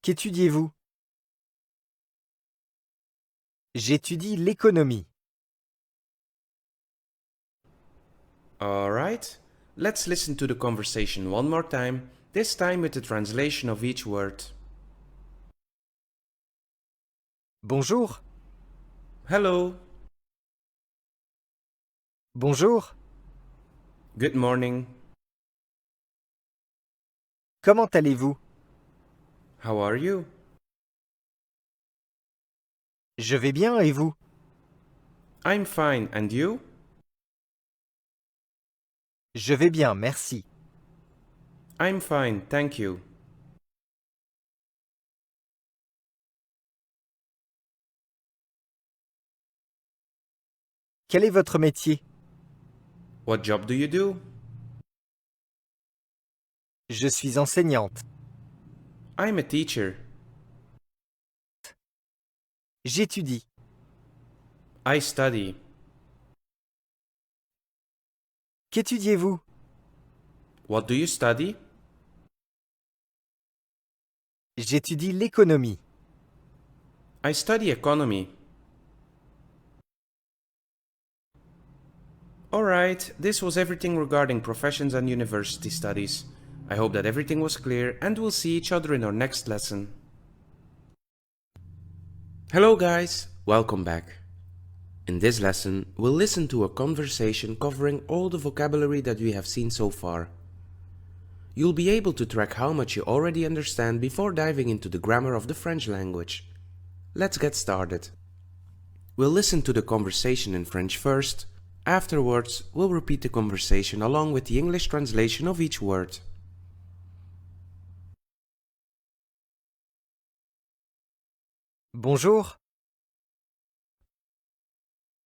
Qu'étudiez-vous? J'étudie l'économie. Alright, let's listen to the conversation one more time, this time with the translation of each word. Bonjour. Hello, Bonjour. good morning, Comment allez-vous? how are you? Je vais bien, et vous? I'm fine, and you? Je vais bien, merci. I'm fine, thank you. Quel est votre métier? What job do you do? Je suis enseignante. I'm a teacher. J'étudie. I study. Qu'étudiez-vous? What do you study? J'étudie l'économie. I study economy. Alright, this was everything regarding professions and university studies. I hope that everything was clear and we'll see each other in our next lesson. Hello guys, welcome back. In this lesson, we'll listen to a conversation covering all the vocabulary that we have seen so far. You'll be able to track how much you already understand before diving into the grammar of the French language. Let's get started. We'll listen to the conversation in French first. Afterwards, we'll repeat the conversation along with the English translation of each word. Bonjour.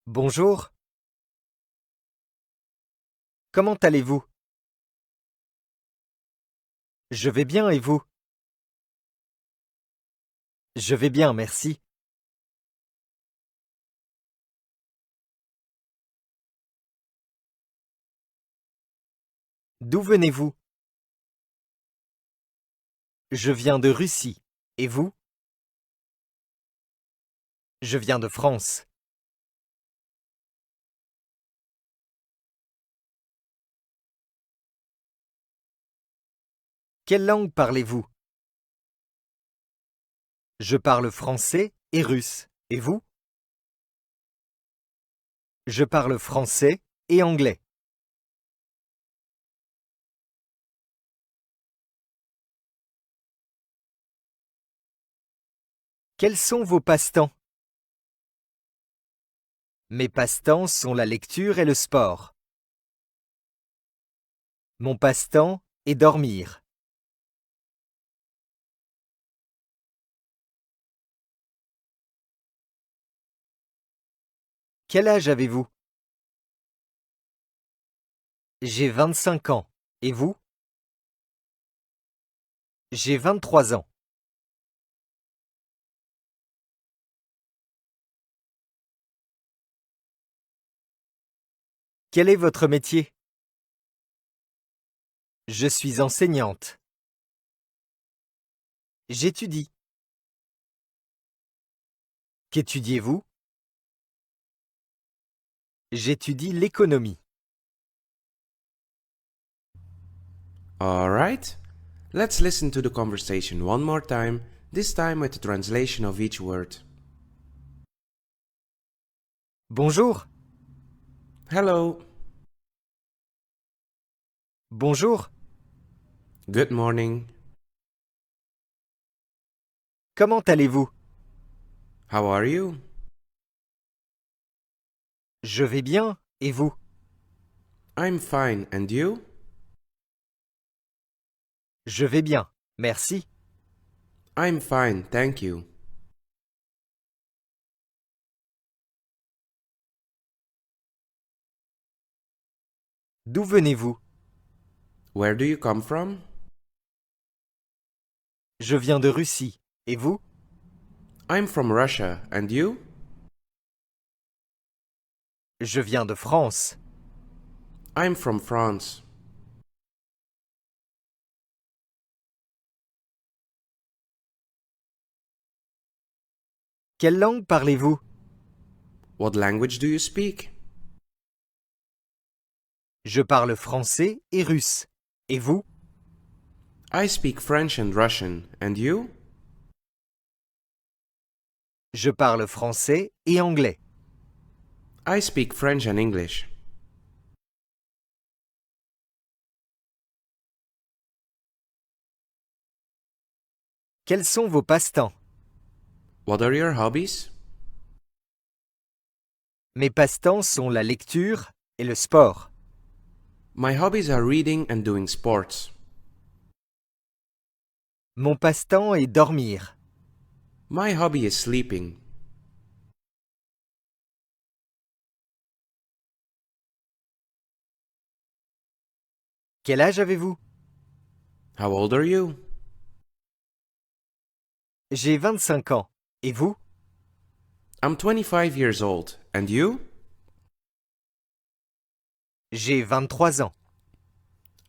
Bonjour. Comment allez-vous? Je vais bien, et vous? Je vais bien, merci. D'où venez-vous? Je viens de Russie. Et vous? Je viens de France. Quelle langue parlez-vous? Je parle français et russe. Et vous? Je parle français et anglais. Quels sont vos passe-temps? Mes passe-temps sont la lecture et le sport. Mon passe-temps est dormir. Quel âge avez-vous? J'ai 25 ans. Et vous? J'ai 23 ans. Quel est votre métier? Je suis enseignante. J'étudie. Qu'étudiez-vous? J'étudie l'économie. Alright, let's listen to the conversation one more time, this time with the translation of each word. Bonjour. Hello, Bonjour. good morning, Comment allez-vous? how are you? Je vais bien. Et vous? I'm fine, and you? Je vais bien. Merci. I'm fine, thank you. D'où venez-vous? Where do you come from? Je viens de Russie. Et vous? I'm from Russia, and you? Je viens de France. I'm from France. Quelle langue parlez-vous? What language do you speak? Je parle français et russe. Et vous? I speak French and Russian, and you? Je parle français et anglais. I speak French and English. Quels sont vos passe-temps? What are your hobbies? Mes passe-temps sont la lecture et le sport. My hobbies are reading and doing sports. Mon passe-temps est dormir. My hobby is sleeping. Quel âge avez-vous? How old are you? J'ai 25 ans. Et vous? I'm 25 years old. And you? J'ai 23 ans.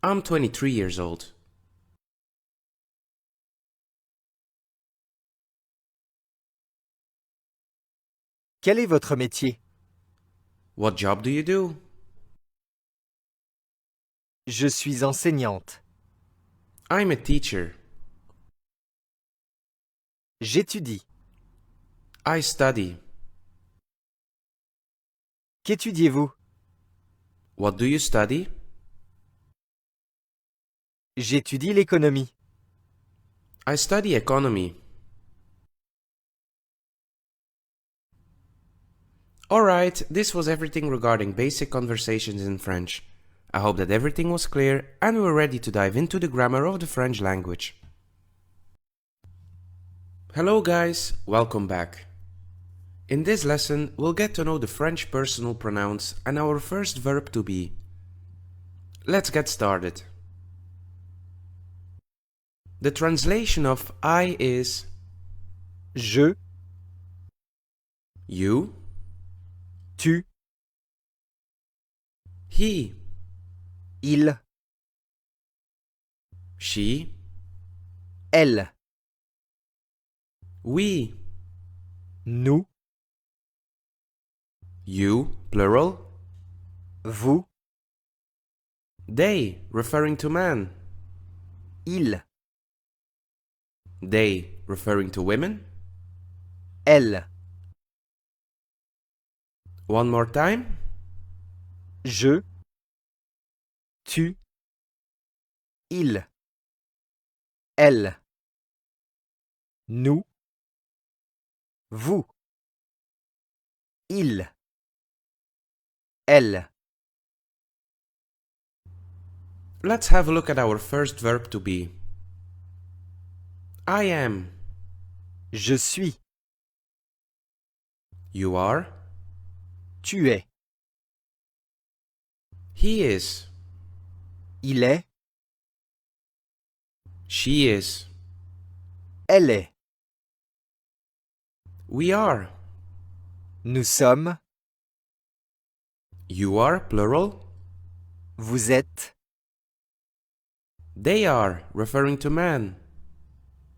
I'm 23 years old. Quel est votre métier? What job do you do? Je suis enseignante. I'm a teacher. J'étudie. I study. Qu'étudiez-vous? What do you study? J'étudie l'économie. I study economy. Alright, this was everything regarding basic conversations in French. I hope that everything was clear and we're ready to dive into the grammar of the French language. Hello guys, welcome back. In this lesson, we'll get to know the French personal pronouns and our first verb to be. Let's get started. The translation of I is Je, you, tu, he, il, she, elle, we, nous, you, plural, vous, they, referring to man, il, They, referring to women. Elle. One more time. Je. Tu. Il. Elle. Nous. Vous. Il. Elle. Let's have a look at our first verb to be. I am. Je suis. You are. Tu es. He is. Il est. She is. Elle est. We are. Nous sommes. You are, plural. Vous êtes. They are, referring to man.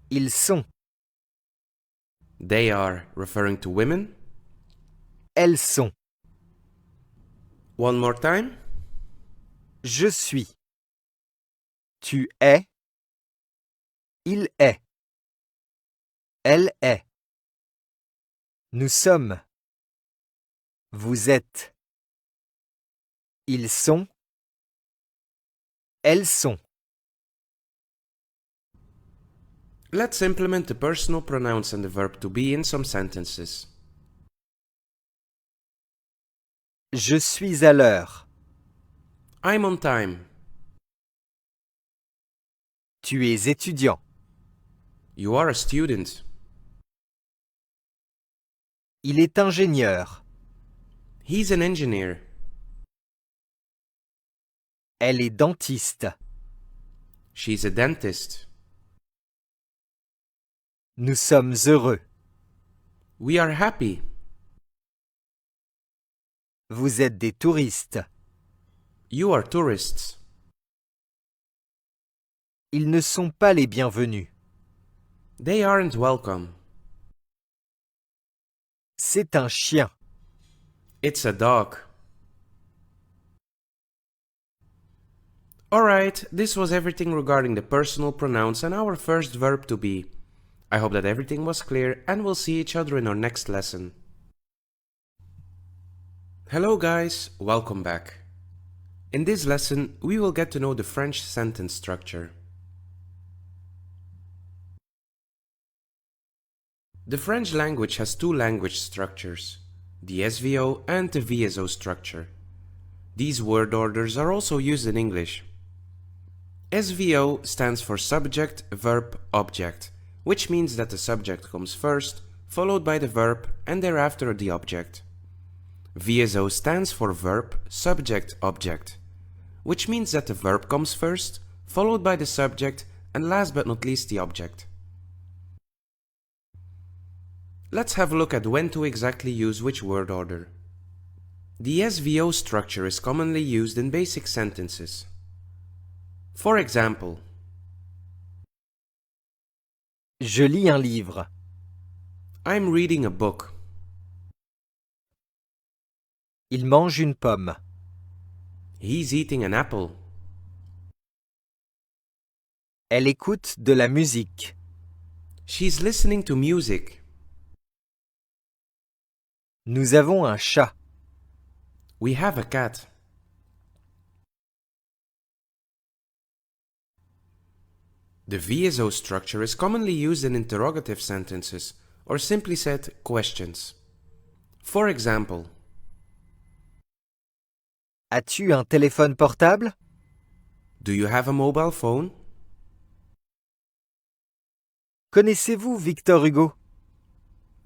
Ils sont. They are, referring to women. Elles sont. One more time. Je suis. Tu es. Il est. Elle est. Nous sommes. Vous êtes. Ils sont. Elles sont. Let's implement the personal pronouns and the verb to be in some sentences. Je suis à l'heure. I'm on time. Tu es étudiant. You are a student. Il est ingénieur. He's an engineer. Elle est dentiste. She's a dentist. Nous sommes heureux. We are happy. Vous êtes des touristes. You are tourists. Ils ne sont pas les bienvenus. They aren't welcome. C'est un chien. It's a dog. Alright, this was everything regarding the personal pronouns and our first verb to be. I hope that everything was clear and we'll see each other in our next lesson. Hello guys, welcome back. In this lesson, we will get to know the French sentence structure. The French language has two language structures, the SVO and the VSO structure. These word orders are also used in English. SVO stands for subject, verb, object, which means that the subject comes first, followed by the verb, and thereafter the object. VSO stands for verb, subject, object, which means that the verb comes first, followed by the subject, and last but not least the object. Let's have a look at when to exactly use which word order. The SVO structure is commonly used in basic sentences. For example, Je lis un livre. I'm reading a book. Il mange une pomme. He's eating an apple. Elle écoute de la musique. She's listening to music. Nous avons un chat. We have a cat. The VSO structure is commonly used in interrogative sentences, or simply said, questions. For example, As-tu un téléphone portable? do you have a mobile phone? Connaissez-vous Victor Hugo?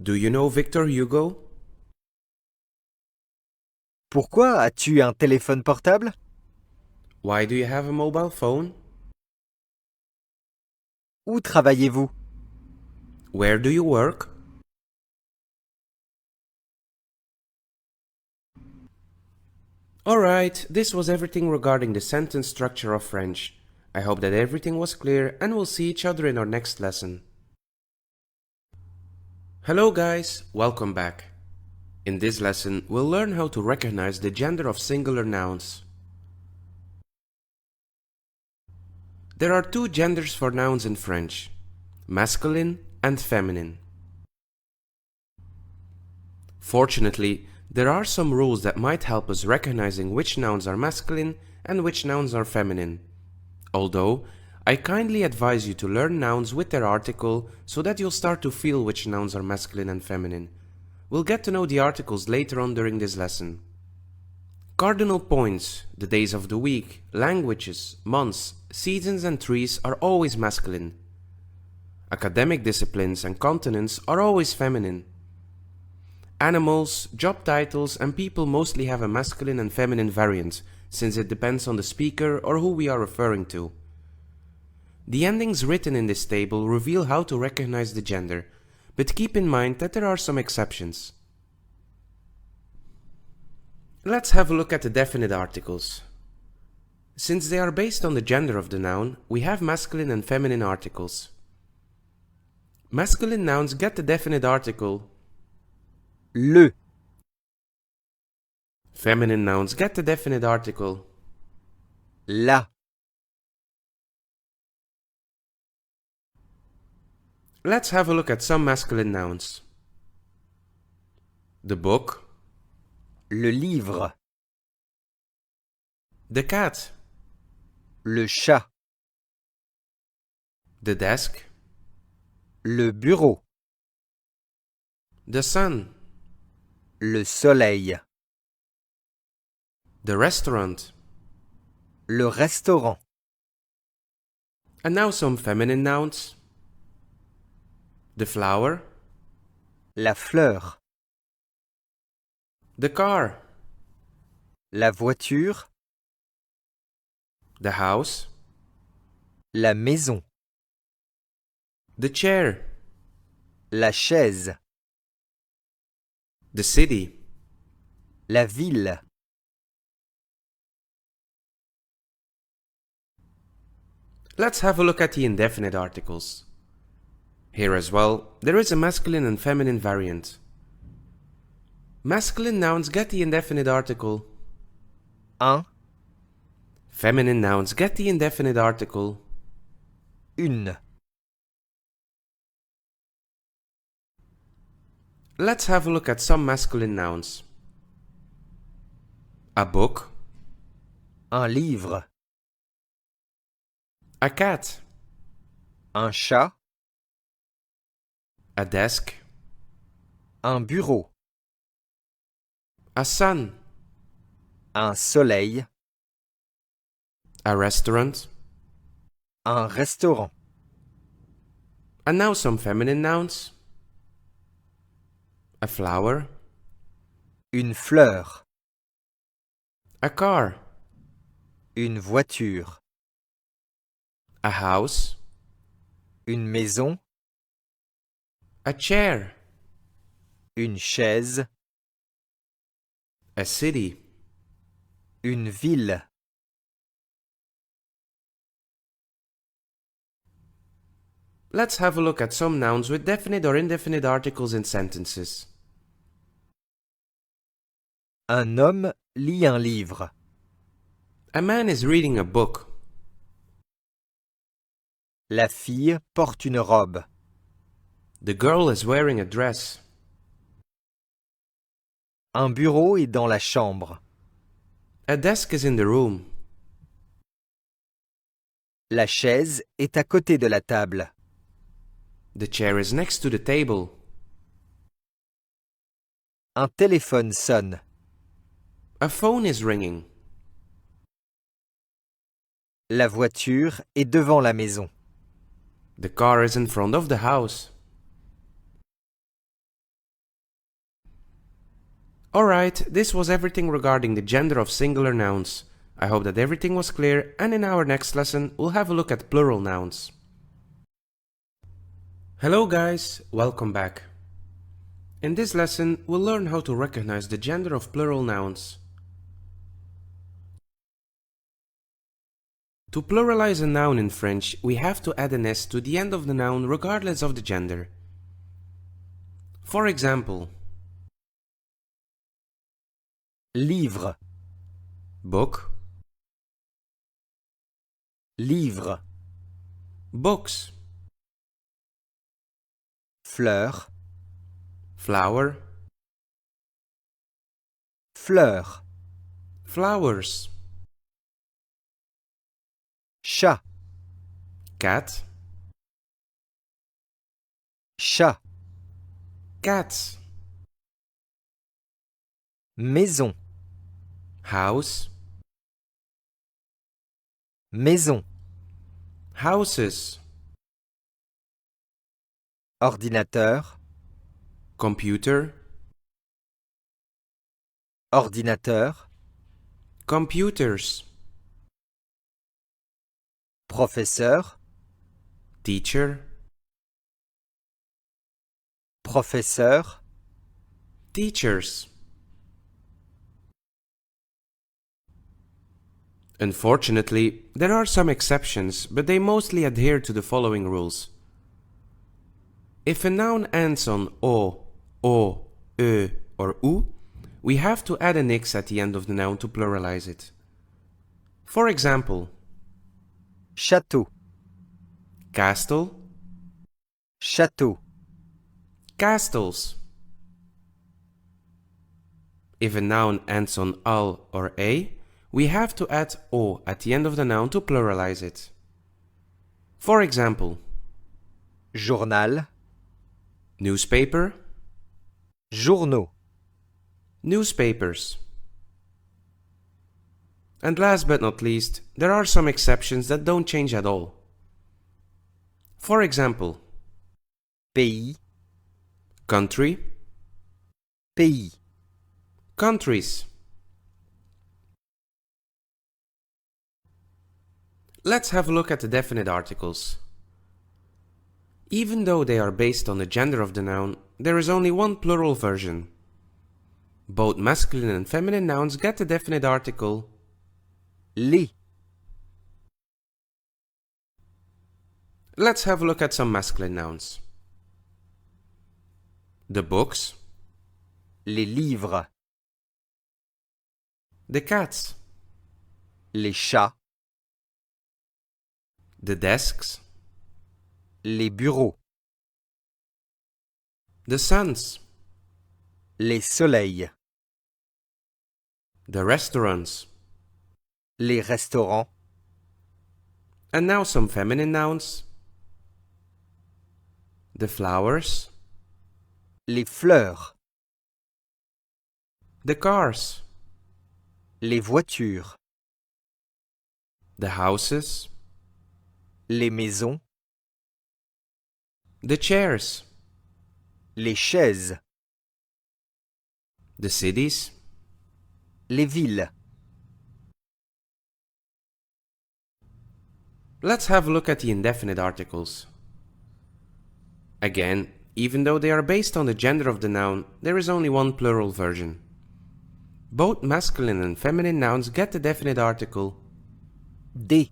Do you know Victor Hugo? Pourquoi as-tu un téléphone portable? Why do you have a mobile phone? Où travaillez-vous? Where do you work? Alright, this was everything regarding the sentence structure of French. I hope that everything was clear and we'll see each other in our next lesson. Hello guys, welcome back. In this lesson, we'll learn how to recognize the gender of singular nouns. There are two genders for nouns in French. masculine and feminine. Fortunately, there are some rules that might help us recognizing which nouns are masculine and which nouns are feminine. Although, I kindly advise you to learn nouns with their article so that you'll start to feel which nouns are masculine and feminine. We'll get to know the articles later on during this lesson. Cardinal points, the days of the week, languages, months, seasons and trees are always masculine. Academic disciplines and continents are always feminine. Animals, job titles and people mostly have a masculine and feminine variant, since it depends on the speaker or who we are referring to. The endings written in this table reveal how to recognize the gender, but keep in mind that there are some exceptions. Let's have a look at the definite articles. Since they are based on the gender of the noun, we have masculine and feminine articles. Masculine nouns get the definite article le, feminine nouns get the definite article la, Let's have a look at some masculine nouns. The book, le livre, the cat, le chat, the desk, le bureau, the sun, le soleil, the restaurant. le restaurant, And now some feminine nouns. The flower, la fleur, the car, la voiture, the house, la maison, the chair, la chaise, the city. la ville. Let's have a look at the indefinite articles. Here as well, there is a masculine and feminine variant. Masculine nouns get the indefinite article. Un, Feminine nouns get the indefinite article. une. Let's have a look at some masculine nouns. A book, Un livre, a cat, un chat, a desk, un bureau, a sun, un soleil, a restaurant. un restaurant, And now some feminine nouns. A flower, une fleur, a car, une voiture, a house, une maison, a chair, une chaise, a city. une ville. Let's have a look at some nouns with definite or indefinite articles in sentences. Un homme lit un livre. A man is reading a book. La fille porte une robe. The girl is wearing a dress. Un bureau est dans la chambre. A desk is in the room. La chaise est à côté de la table. The chair is next to the table. Un téléphone sonne. A phone is ringing. La voiture est devant la maison. The car is in front of the house. Alright, this was everything regarding the gender of singular nouns. I hope that everything was clear, and in our next lesson we'll have a look at plural nouns. Hello guys, welcome back. In this lesson we'll learn how to recognize the gender of plural nouns. To pluralize a noun in French, we have to add an S to the end of the noun regardless of the gender. For example, Livre, book, livre, books, fleur, flower, fleur, flowers, chat, cat, chat, cats, maison, house, maison, houses, ordinateur, computer, ordinateur, computers, professeur, teacher, professeur, teachers. Unfortunately, there are some exceptions, but they mostly adhere to the following rules. If a noun ends on o, e, or u, we have to add an x at the end of the noun to pluralize it. For example, château, castle, château, castles. If a noun ends on al or a, we have to add o at the end of the noun to pluralize it. For example, journal, newspaper, journaux, newspapers. And last but not least, there are some exceptions that don't change at all. For example, pays, country, pays, countries. Let's have a look at the definite articles. Even though they are based on the gender of the noun, there is only one plural version. Both masculine and feminine nouns get the definite article les, Let's have a look at some masculine nouns. The books, les livres, the cats, les chats, the desks, les bureaux, the suns, les soleils, the restaurants. les restaurants, And now some feminine nouns. The flowers, les fleurs, the cars, les voitures, the houses, les maisons, the chairs, les chaises, the cities, les villes. Let's have a look at the indefinite articles. Again, even though they are based on the gender of the noun, there is only one plural version. Both masculine and feminine nouns get the definite article Des,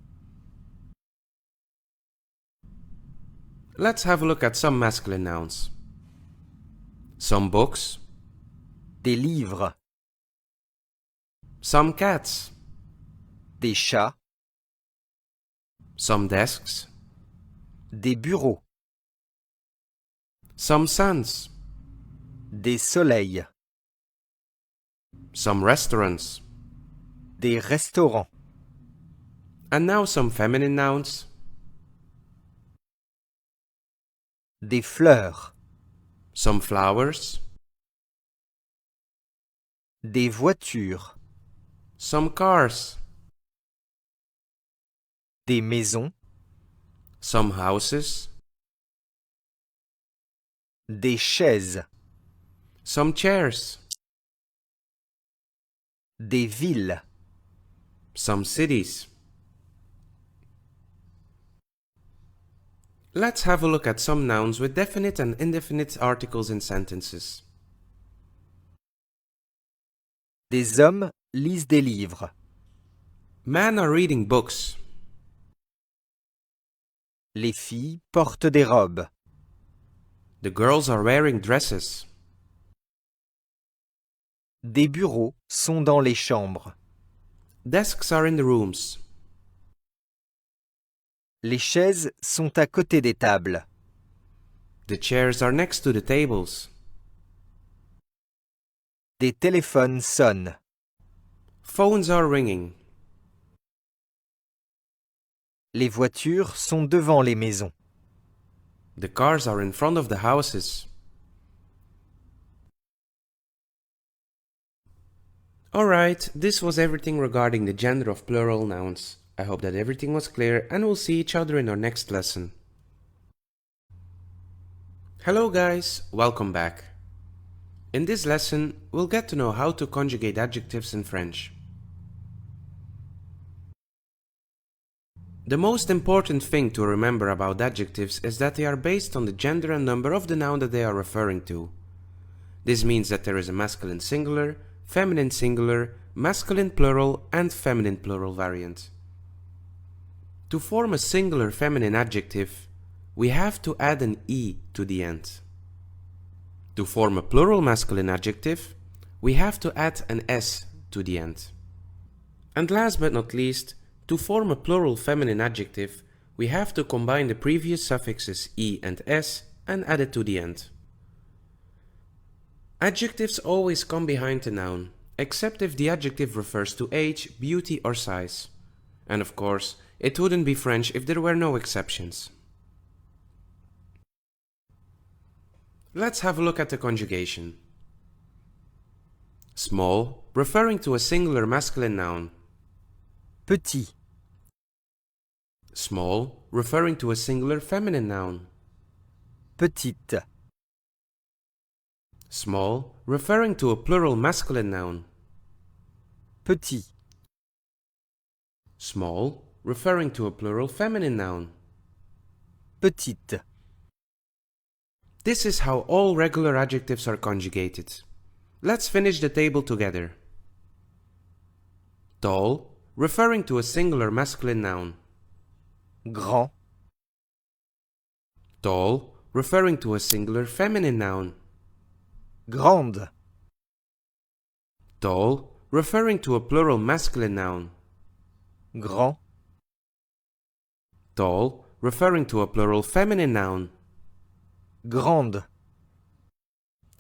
Let's have a look at some masculine nouns. Some books, des livres, some cats, des chats, some desks, des bureaux, some suns, des soleils, some restaurants. des restaurants, And now some feminine nouns. des fleurs, Some flowers, des voitures, some cars, des maisons, some houses, des chaises, some chairs, des villes. some cities. Let's have a look at some nouns with definite and indefinite articles in sentences. Des hommes lisent des livres. Men are reading books. Les filles portent des robes. The girls are wearing dresses. Des bureaux sont dans les chambres. Desks are in the rooms. Les chaises sont à côté des tables. The chairs are next to the tables. Des téléphones sonnent. Phones are ringing. Les voitures sont devant les maisons. The cars are in front of the houses. Alright, this was everything regarding the gender of plural nouns. I hope that everything was clear and we'll see each other in our next lesson. Hello guys, welcome back. In this lesson, we'll get to know how to conjugate adjectives in French. The most important thing to remember about adjectives is that they are based on the gender and number of the noun that they are referring to. This means that there is a masculine singular, feminine singular, masculine plural, and feminine plural variant. To form a singular feminine adjective, we have to add an E to the end. To form a plural masculine adjective, we have to add an S to the end. And last but not least, to form a plural feminine adjective, we have to combine the previous suffixes E and S and add it to the end. Adjectives always come behind the noun, except if the adjective refers to age, beauty or size. And of course, it wouldn't be French if there were no exceptions. Let's have a look at the conjugation. Small, referring to a singular masculine noun. Petit. Small, referring to a singular feminine noun. Petite. Small, referring to a plural masculine noun. Petit. Small, referring to a plural feminine noun. Petite. This is how all regular adjectives are conjugated. Let's finish the table together. Tall, referring to a singular masculine noun. Grand. Tall, referring to a singular feminine noun. Grande. Tall, referring to a plural masculine noun. Grand. Tall, referring to a plural feminine noun. Grande.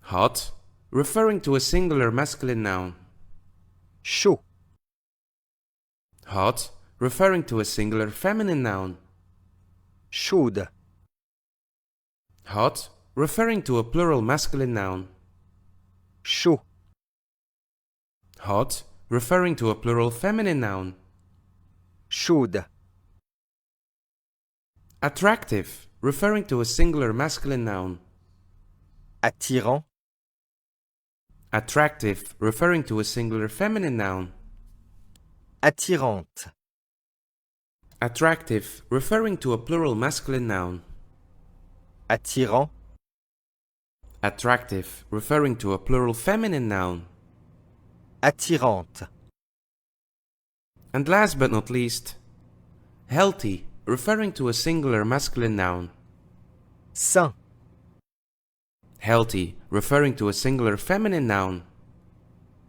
Hot, referring to a singular masculine noun. Chaud. Hot, referring to a singular feminine noun. Chaude. Hot, referring to a plural masculine noun. Chaud. Hot, referring to a plural feminine noun. Chaude. Attractive, referring to a singular masculine noun. Attirant. Attractive, referring to a singular feminine noun. Attirante. Attractive, referring to a plural masculine noun. Attirant. Attractive, referring to a plural feminine noun. Attirante. And last but not least, healthy, referring to a singular masculine noun. Sain. Healthy, referring to a singular feminine noun.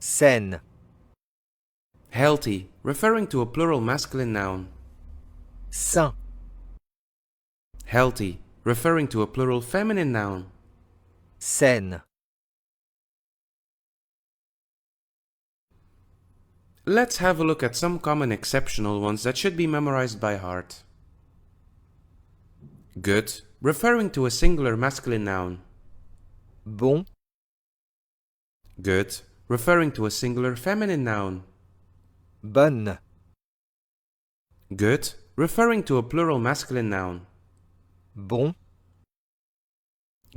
Saine. Healthy, referring to a plural masculine noun. Sain. Healthy, referring to a plural feminine noun. Saine. Let's have a look at some common exceptional ones that should be memorized by heart. Good, referring to a singular masculine noun. Bon. Good, referring to a singular feminine noun. Bonne. Good, referring to a plural masculine noun. Bon.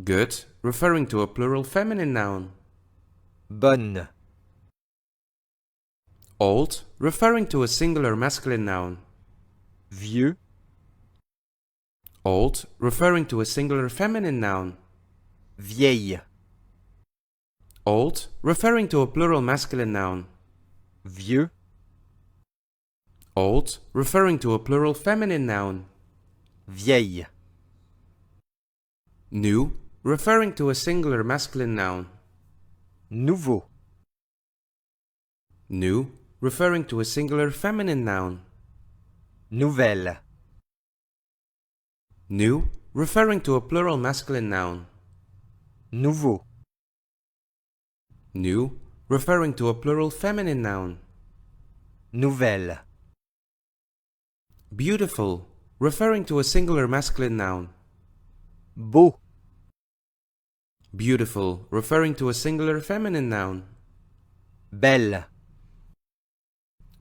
Good, referring to a plural feminine noun. Bonne. Old, referring to a singular masculine noun. Vieux. Old, referring to a singular feminine noun. Vieille. Old, referring to a plural masculine noun. Vieux. Old, referring to a plural feminine noun. Vieille. New, referring to a singular masculine noun. Nouveau. New, referring to a singular feminine noun. Nouvelle. New, referring to a plural masculine noun. Nouveau. New, referring to a plural feminine noun. Nouvelle. Beautiful, referring to a singular masculine noun. Beau. Beautiful, referring to a singular feminine noun. Belle.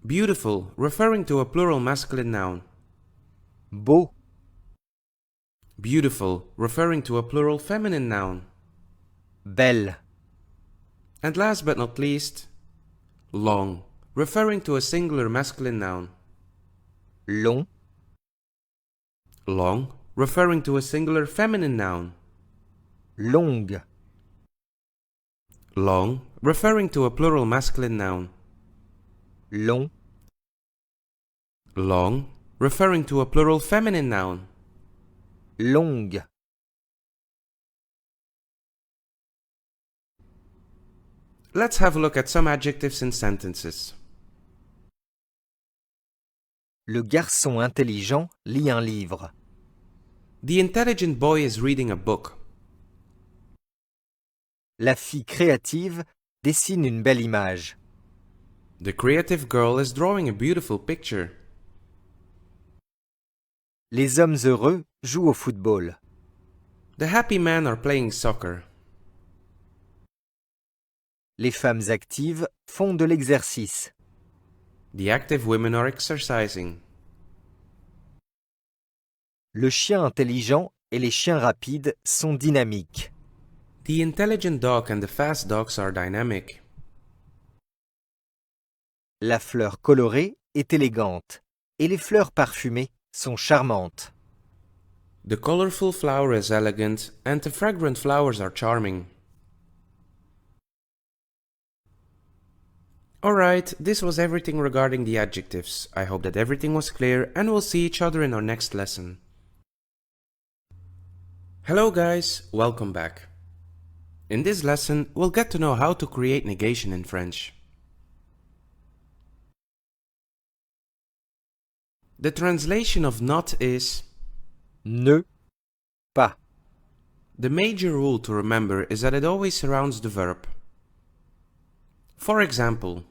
Beautiful, referring to a plural masculine noun. Beau. Beautiful, referring to a plural feminine noun. Belle. And last but not least, long, referring to a singular masculine noun. Long. Long, referring to a singular feminine noun. Longue. Long, referring to a plural masculine noun. Long. Long, referring to a plural feminine noun. Longue. Let's have a look at some adjectives in sentences. Le garçon intelligent lit un livre. The intelligent boy is reading a book. La fille créative dessine une belle image. The creative girl is drawing a beautiful picture. Les hommes heureux jouent au football. The happy men are playing soccer. Les femmes actives font de l'exercice. The active women are exercising. Le chien intelligent et les chiens rapides sont dynamiques. The intelligent dog and the fast dogs are dynamic. La fleur colorée est élégante et les fleurs parfumées sont charmantes. The colorful flower is elegant and the fragrant flowers are charming. Alright, this was everything regarding the adjectives. I hope that everything was clear and we'll see each other in our next lesson. Hello guys, welcome back. In this lesson, we'll get to know how to create negation in French. The translation of not is Ne, pas. the major rule to remember is that it always surrounds the verb. For example,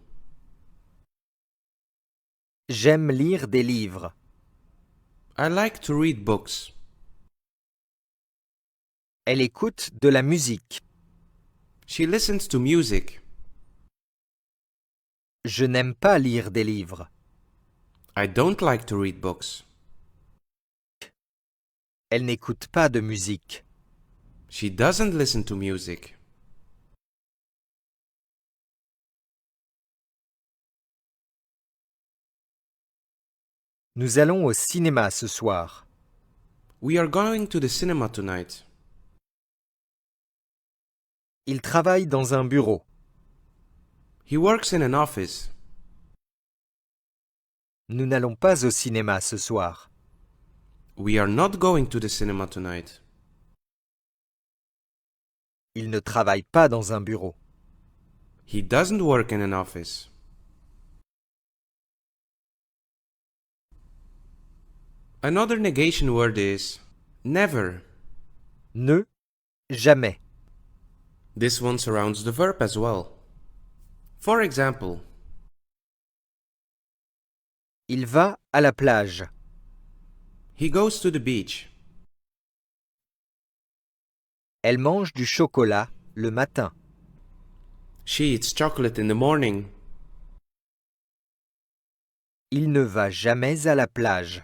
J'aime lire des livres. I like to read books. Elle écoute de la musique. She listens to music. Je n'aime pas lire des livres. I don't like to read books. Elle n'écoute pas de musique. She doesn't listen to music. Nous allons au cinéma ce soir. We are going to the cinema tonight. Il travaille dans un bureau. He works in an office. Nous n'allons pas au cinéma ce soir. We are not going to the cinema tonight. Il ne travaille pas dans un bureau. He doesn't work in an office. Another negation word is never. Ne, jamais. This one surrounds the verb as well. For example, Il va à la plage. he goes to the beach. Elle mange du chocolat le matin. She eats chocolate in the morning. Il ne va jamais à la plage.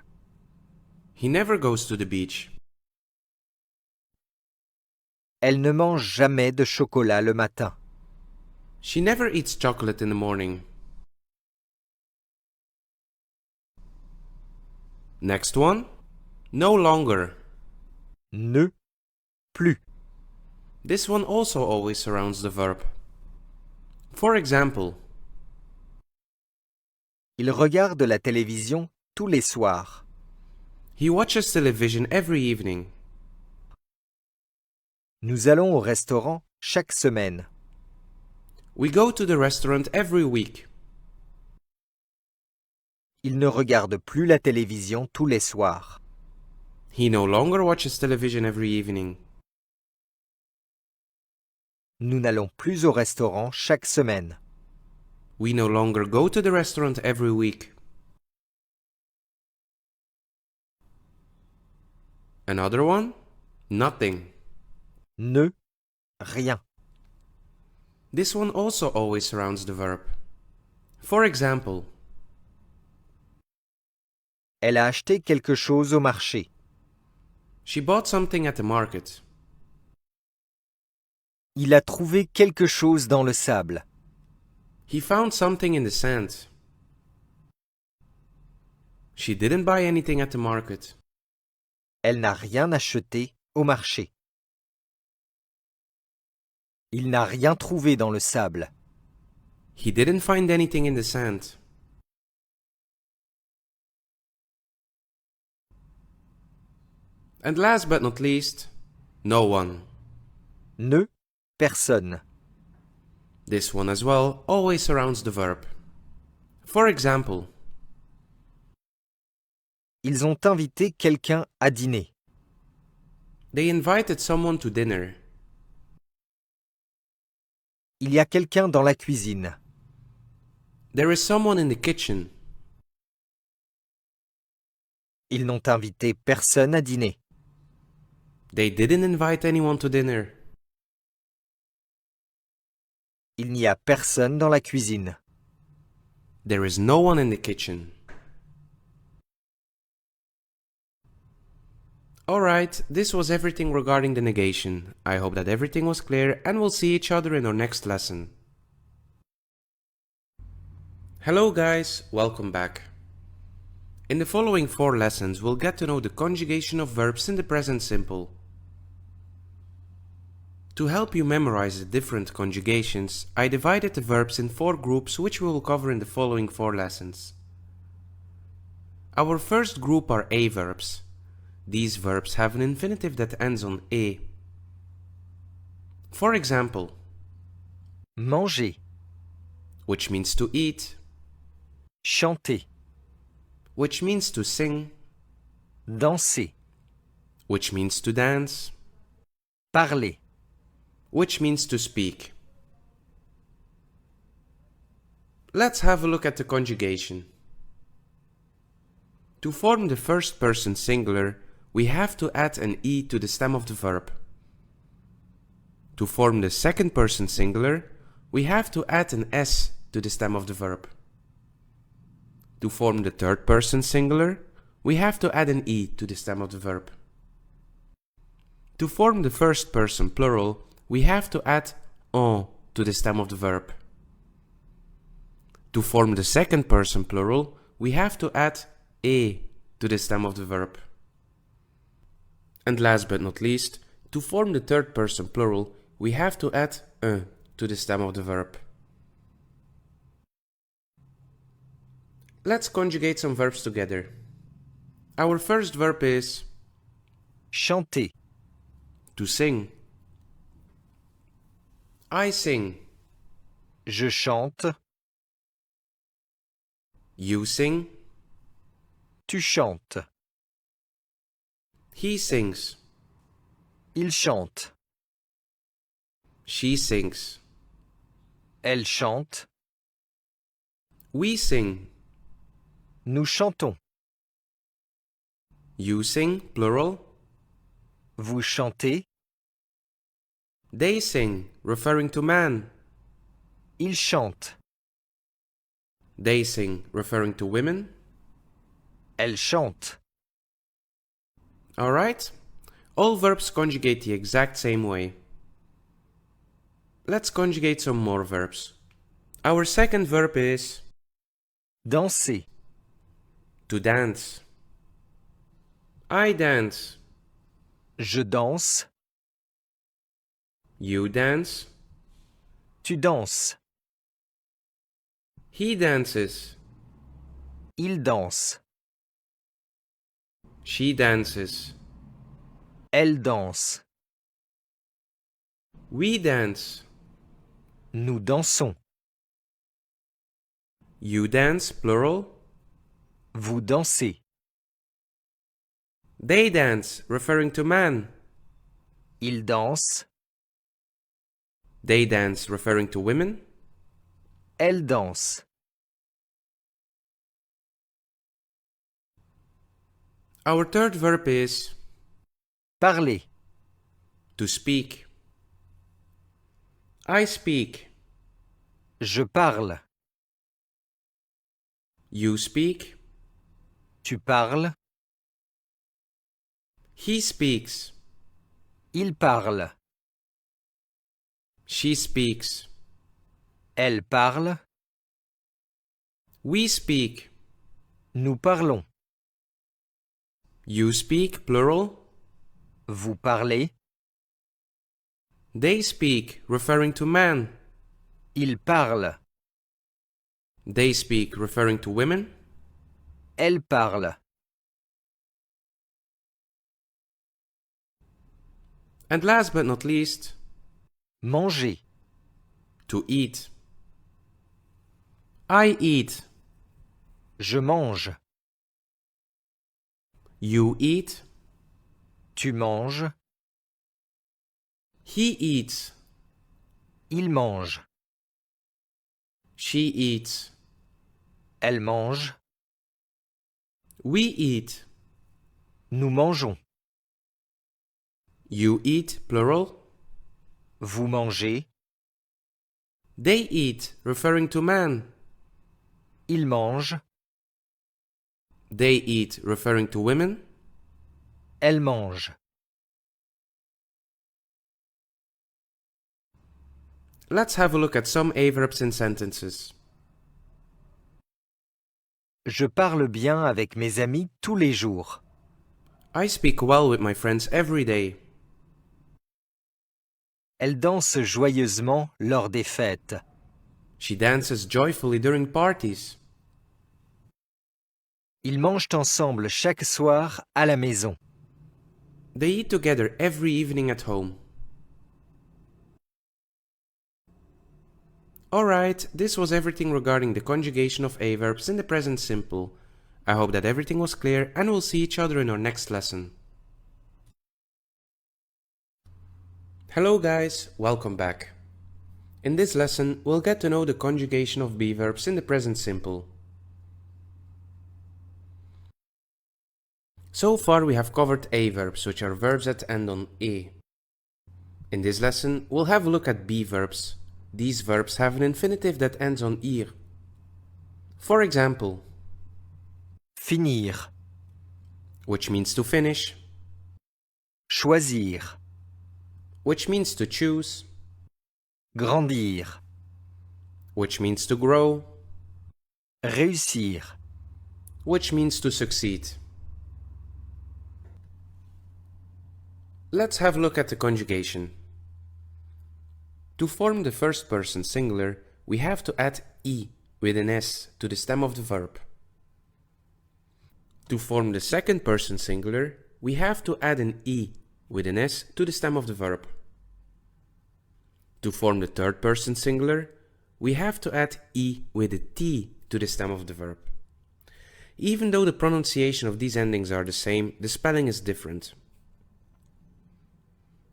He never goes to the beach. Elle ne mange jamais de chocolat le matin. She never eats chocolate in the morning. Next one, no longer. Ne, plus. This one also always surrounds the verb. For example, Il regarde la télévision tous les soirs. he watches television every evening. Nous allons au restaurant chaque semaine. We go to the restaurant every week. Il ne regarde plus la télévision tous les soirs. He no longer watches television every evening. Nous n'allons plus au restaurant chaque semaine. We no longer go to the restaurant every week. Another one? Nothing. Ne, rien. This one also always surrounds the verb. For example, Elle a acheté quelque chose au marché. she bought something at the market. Il a trouvé quelque chose dans le sable. He found something in the sand. She didn't buy anything at the market. Elle n'a rien acheté au marché. Il n'a rien trouvé dans le sable. He didn't find anything in the sand. And last but not least, no one. Ne, personne. This one as well always surrounds the verb. For example, Ils ont invité quelqu'un à dîner. they invited someone to dinner. Il y a quelqu'un dans la cuisine. There is someone in the kitchen. Ils n'ont invité personne à dîner. They didn't invite anyone to dinner. Il n'y a personne dans la cuisine. There is no one in the kitchen. Alright, this was everything regarding the negation. I hope that everything was clear and we'll see each other in our next lesson. Hello guys, welcome back. In the following 4 lessons, we'll get to know the conjugation of verbs in the present simple. To help you memorize the different conjugations, I divided the verbs in 4 groups which we will cover in the following 4 lessons. Our first group are A verbs. These verbs have an infinitive that ends on A. For example, Manger, which means to eat, chanter, which means to sing, danser, which means to dance, parler, which means to speak. Let's have a look at the conjugation. To form the first person singular, we have to add an E to the stem of the verb. To form the second person singular, we have to add an S to the stem of the verb. To form the third person singular, we have to add an E to the stem of the verb. To form the first person plural, we have to add en to the stem of the verb. To form the second person plural, we have to add e to the stem of the verb. And last but not least, to form the third person plural, we have to add un to the stem of the verb. Let's conjugate some verbs together. Our first verb is chanter, to sing. I sing. je chante, You sing. tu chantes, He sings. il chante, She sings. elle chante, We sing. nous chantons, You sing, plural. vous chantez, They sing, referring to man. ils chantent, They sing, referring to women. elle chante. Alright? All verbs conjugate the exact same way. Let's conjugate some more verbs. Our second verb is Danser, to dance. I dance. je danse, You dance. tu danses, He dances. il danse, She dances. elle danse, We dance. nous dansons, You dance, plural. vous dansez, They dance, referring to man. Ils dansent. They dance, referring to women. Elles dansent. Our third verb is Parler. to speak. I speak. Je parle. You speak. Tu parles. He speaks. Il parle. She speaks. Elle parle. We speak. Nous parlons. You speak, plural. Vous parlez. They speak, referring to man. Il parle. They speak, referring to women. Elle parle. And last but not least, Manger. to eat. I eat. Je mange. You eat. Tu manges. He eats. Il mange. She eats. Elle mange. We eat. Nous mangeons. You eat, plural. Vous mangez. They eat, referring to man. Il mange. They eat, referring to women. Elle mange. Let's have a look at some A-verbs in sentences. Je parle bien avec mes amis tous les jours. I speak well with my friends every day. Elle danse joyeusement lors des fêtes. She dances joyfully during parties. Ils mangent ensemble chaque soir à la maison. They eat together every evening at home. Alright, this was everything regarding the conjugation of A-verbs in the present simple. I hope that everything was clear and we'll see each other in our next lesson. Hello guys, welcome back. In this lesson, we'll get to know the conjugation of B-verbs in the present simple. So far we have covered A-verbs, which are verbs that end on E. In this lesson, we'll have a look at B-verbs. These verbs have an infinitive that ends on ir. For example, Finir. which means to finish, Choisir. which means to choose, Grandir. which means to grow, Réussir. which means to succeed. Let's have a look at the conjugation. To form the first person singular, we have to add e with an s to the stem of the verb. To form the second person singular, we have to add an e with an s to the stem of the verb. To form the third person singular, we have to add e with a t to the stem of the verb. Even though the pronunciation of these endings are the same, the spelling is different.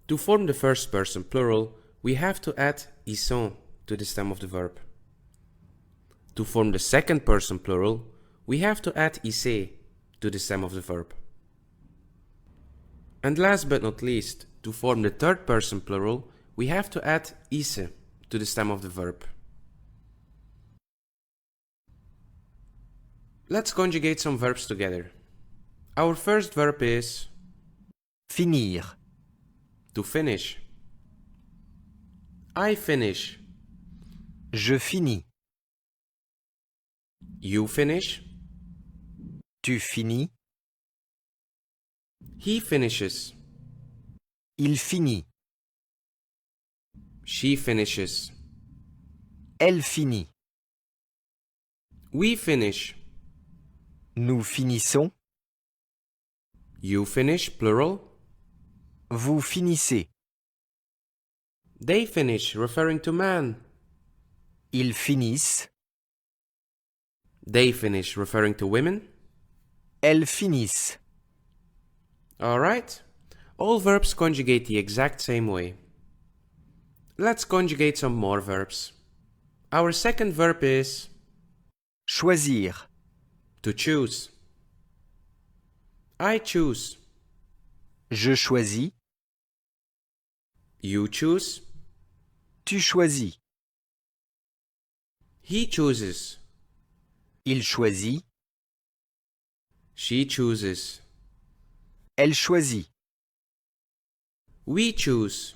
To form the first person plural, we have to add ils sont to the stem of the verb. To form the second person plural, we have to add ise to the stem of the verb. And last but not least, to form the third person plural, we have to add ise to the stem of the verb. Let's conjugate some verbs together. Our first verb is Finir. to finish. I finish. Je finis. You finish. Tu finis. He finishes. Il finit. She finishes. Elle finit. We finish. Nous finissons. You finish, plural. Vous finissez. They finish, referring to man. Ils finissent. They finish, referring to women. Elles finissent. Alright? All verbs conjugate the exact same way. Let's conjugate some more verbs. Our second verb is choisir, to choose. I choose. je choisis, You choose. tu choisis, He chooses. il choisit, She chooses. elle choisit, We choose.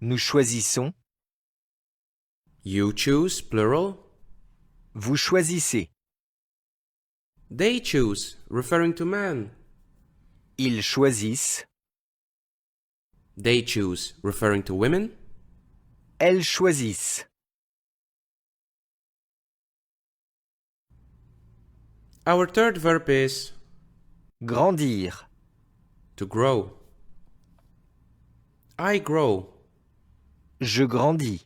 nous choisissons, You choose, plural. vous choisissez, They choose, referring to man. ils choisissent, They choose, referring to women. elles choisissent. Our third verb is Grandir, to grow. I grow. je grandis,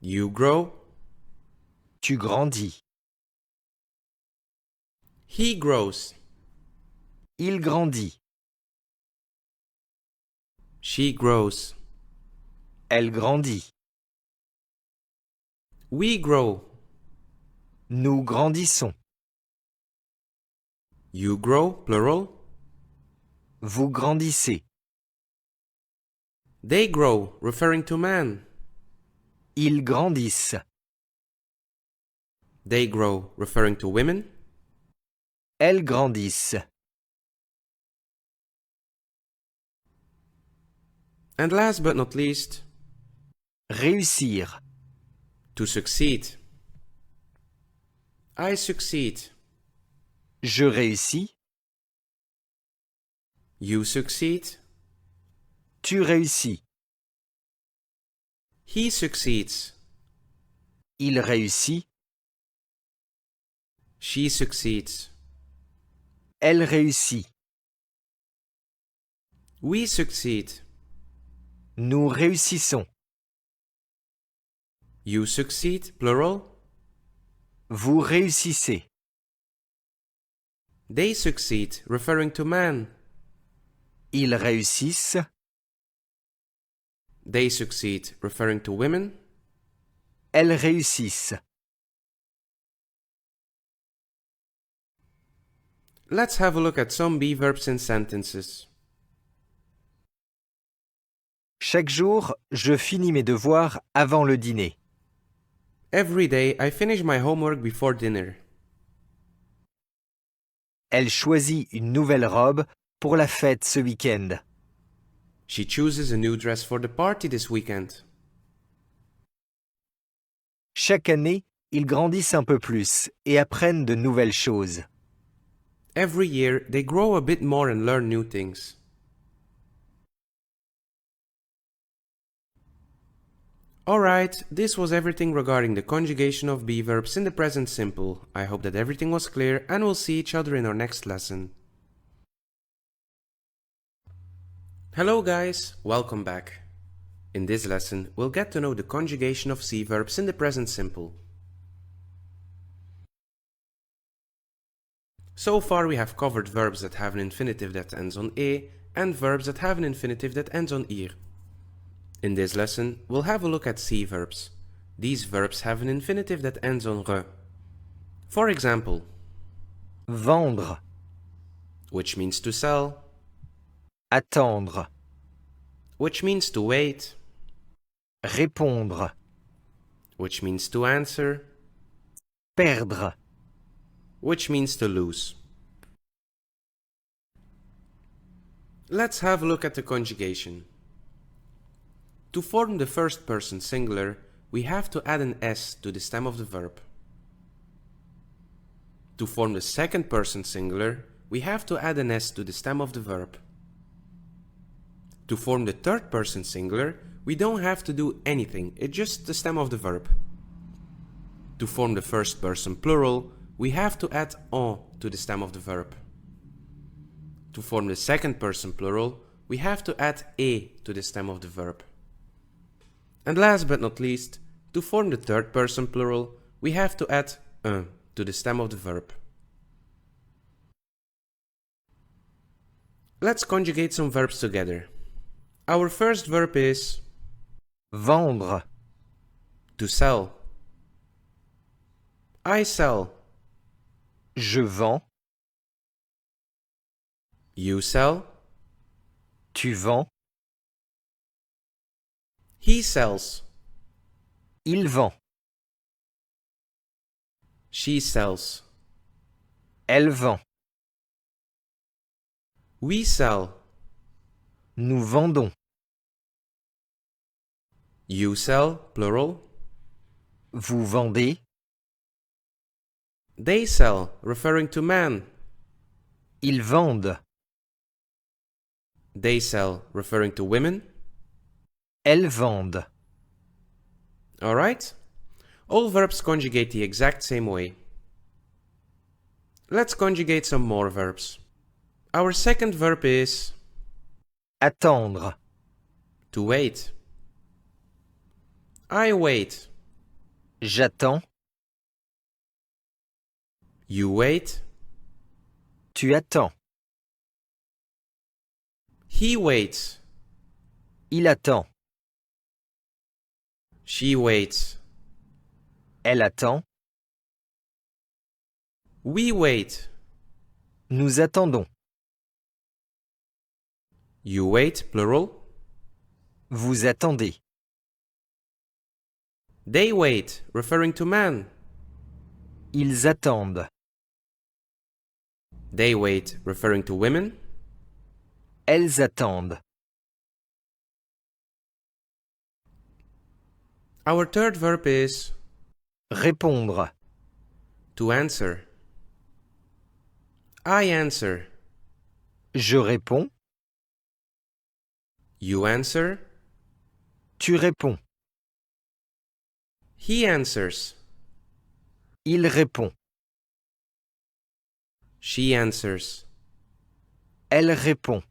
You grow. tu grandis, He grows. il grandit, She grows. elle grandit, We grow. nous grandissons, You grow, plural. vous grandissez, They grow, referring to man. ils grandissent, They grow, referring to women. elles grandissent. And last but not least, Réussir, to succeed. I succeed. je réussis, You succeed. tu réussis, He succeeds. il réussit, She succeeds. elle réussit, We succeed. nous réussissons, You succeed, plural. vous réussissez, They succeed, referring to man. ils réussissent, They succeed, referring to women. elles réussissent. Let's have a look at some be verbs in sentences. Chaque jour, je finis mes devoirs avant le dîner. Every day I finish my homework before dinner. Elle choisit une nouvelle robe pour la fête ce week-end. She chooses a new dress for the party this weekend. Chaque année, ils grandissent un peu plus et apprennent de nouvelles choses. Every year they grow a bit more and learn new things. Alright, this was everything regarding the conjugation of be verbs in the present simple. I hope that everything was clear and we'll see each other in our next lesson. Hello guys, welcome back. In this lesson, we'll get to know the conjugation of C verbs in the present simple. So far we have covered verbs that have an infinitive that ends on E and verbs that have an infinitive that ends on IR. In this lesson, we'll have a look at C verbs. These verbs have an infinitive that ends on RE. For example, Vendre, which means to sell, attendre, which means to wait, répondre, which means to answer, perdre. which means to lose. Let's have a look at the conjugation. To form the first person singular, we have to add an S to the stem of the verb. To form the second person singular, we have to add an S to the stem of the verb. To form the third person singular, we don't have to do anything, it's just the stem of the verb. To form the first person plural, we have to add en to the stem of the verb. To form the second person plural, we have to add e to the stem of the verb. And last but not least, to form the third person plural, we have to add un to the stem of the verb. Let's conjugate some verbs together. Our first verb is vendre, to sell. I sell. je vends, You sell. tu vends, He sells. il vend, She sells. elle vend, We sell. nous vendons, You sell, plural. vous vendez, They sell, referring to man. ils vendent, They sell, referring to women. elles vendent. Alright? All verbs conjugate the exact same way. Let's conjugate some more verbs. Our second verb is Attendre, to wait. I wait. j'attends, You wait. tu attends, He waits. il attend, She waits. elle attend, We wait. nous attendons, You wait, plural. vous attendez, They wait, referring to man. ils attendent, They wait, referring to women. elles attendent. Our third verb is Répondre, to answer. I answer. je réponds, You answer. tu réponds, He answers. il répond, She answers. elle répond,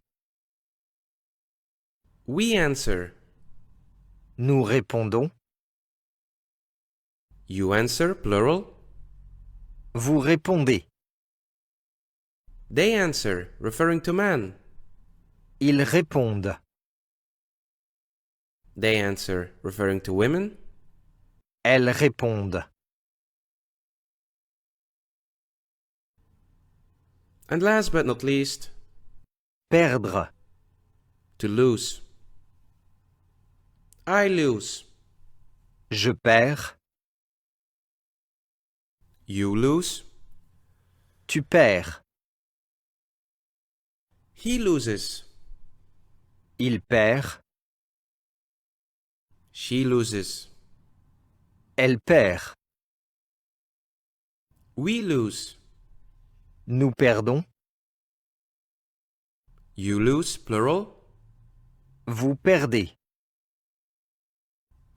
We answer. nous répondons, You answer, plural. vous répondez, They answer, referring to man. ils répondent, They answer, referring to women. elles répondent. And last but not least, Perdre, to lose. I lose. je perds, You lose. tu perds, He loses. il perd, She loses. elle perd, We lose. nous perdons, You lose, plural. vous perdez,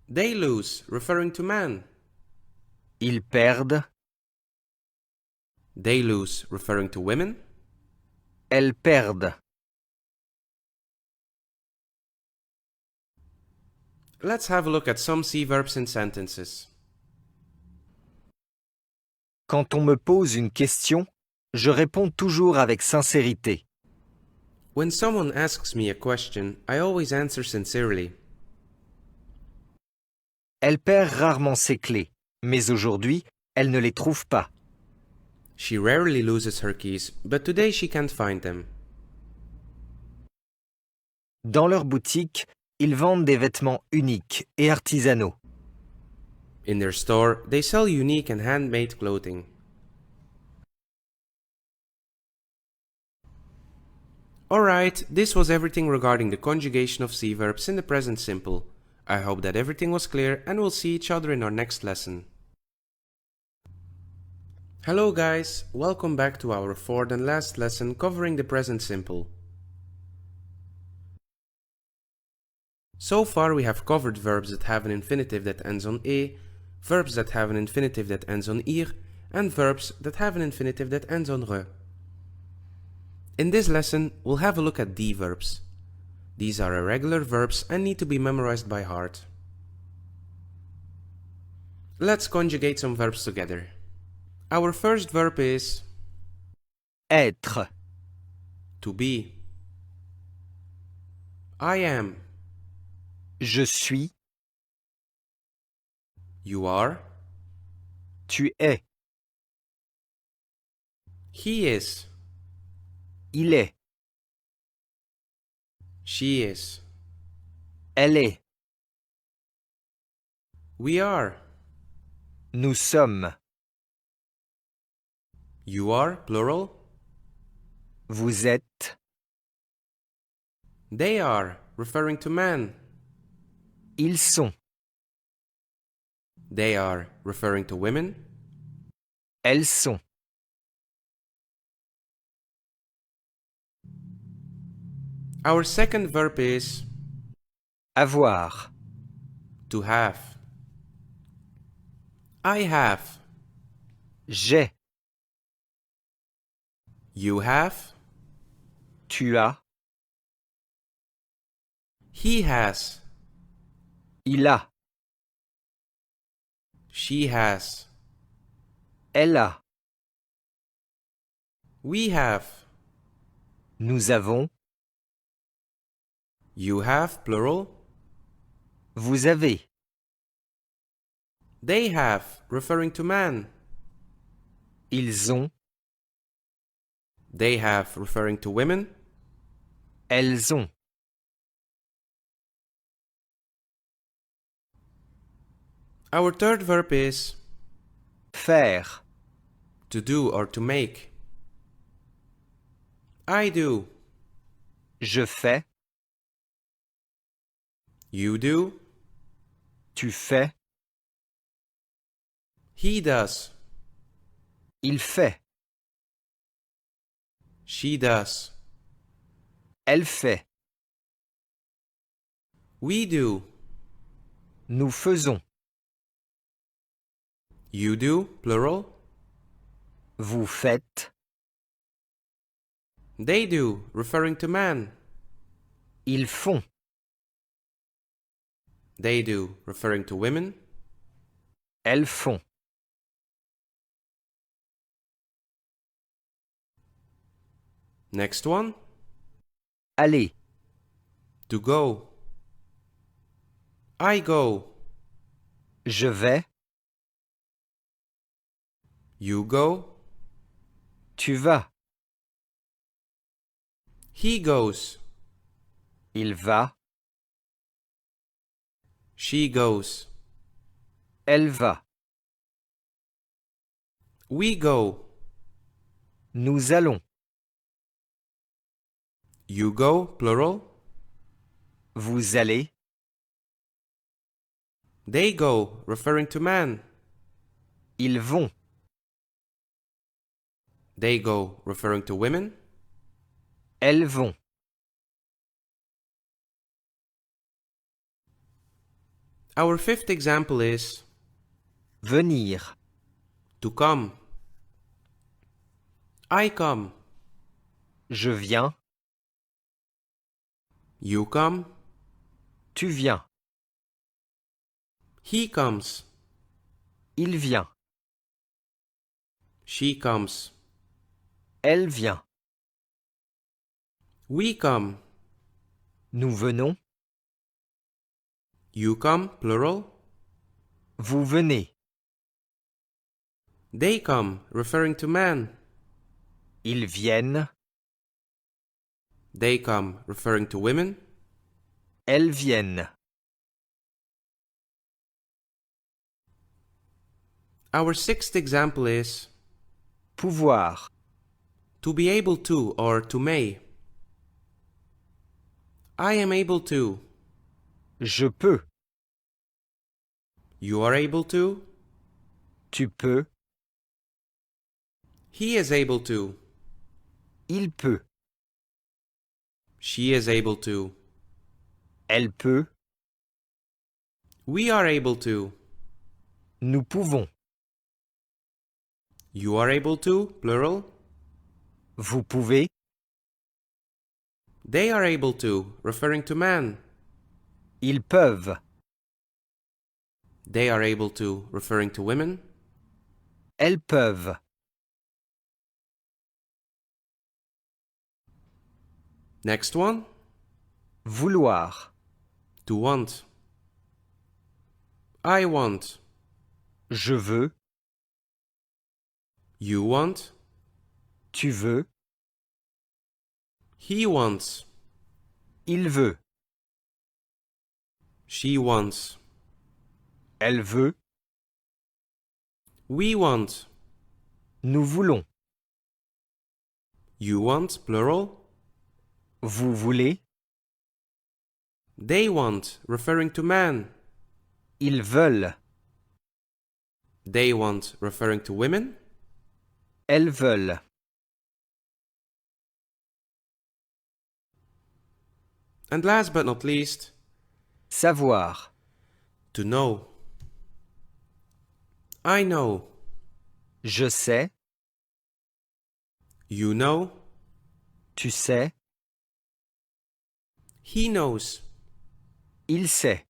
They lose, referring to man. ils perdent, They lose, referring to women. elles perdent. Let's have a look at some C verbs in sentences. Quand on me pose une question, je réponds toujours avec sincérité. When someone asks me a question, I always answer sincerely. Elle perd rarement ses clés, mais aujourd'hui, elle ne les trouve pas. She rarely loses her keys, but today she can't find them. Dans leur boutique, ils vendent des vêtements uniques et artisanaux. In their store, they sell unique and handmade clothing. Alright, this was everything regarding the conjugation of C verbs in the present simple. I hope that everything was clear and we'll see each other in our next lesson. Hello guys, welcome back to our fourth and last lesson covering the present simple. So far we have covered verbs that have an infinitive that ends on e, verbs that have an infinitive that ends on ir, and verbs that have an infinitive that ends on re. In this lesson, we'll have a look at D verbs. These are irregular verbs and need to be memorized by heart. Let's conjugate some verbs together. Our first verb is Être, to be. I am. Je suis. You are. Tu es. He is. Il est. She is. Elle est. We are. Nous sommes. You are, plural. Vous êtes. They are, referring to men. Ils sont. They are, referring to women. Elles sont. Our second verb is Avoir. to have. I have. J'ai. You have. Tu as. He has. Il a. She has. Elle a. We have. Nous avons. You have, plural. Vous avez. They have, referring to man. Ils ont. They have, referring to women. Elles ont. Our third verb is Faire. to do or to make. I do. Je fais. You do. Tu fais. He does. Il fait. She does. Elle fait. We do. Nous faisons. You do, plural. Vous faites. They do, referring to man. Ils font. They do, referring to women. Elles font. Next one. Aller. To go. I go. Je vais. You go. Tu vas. He goes. Il va. She goes. Elle va. We go. Nous allons. You go, plural. Vous allez. They go, referring to man. Ils vont. They go, referring to women. Elles vont. Our fifth example is Venir. to come. I come. Je viens. You come. Tu viens. He comes. Il vient. She comes. Elle vient. We come. Nous venons. You come, plural. Vous venez. They come, referring to man. Ils viennent. They come, referring to women. Elles viennent. Our sixth example is Pouvoir. to be able to or to may. I am able to. Je peux. You are able to. Tu peux. He is able to. Il peut. She is able to. Elle peut. We are able to. Nous pouvons. You are able to, plural. Vous pouvez. They are able to, referring to man. Ils peuvent. They are able to, referring to women. Elles peuvent. Next one. vouloir, To want. I want. je veux, You want. tu veux, He wants. il veut, She wants. elle veut, We want. nous voulons, You want, plural. vous voulez, They want, referring to man. ils veulent, They want, referring to women. elles veulent. And last but not least, Savoir, to know. I know. je sais, You know. tu sais, He knows. il sait,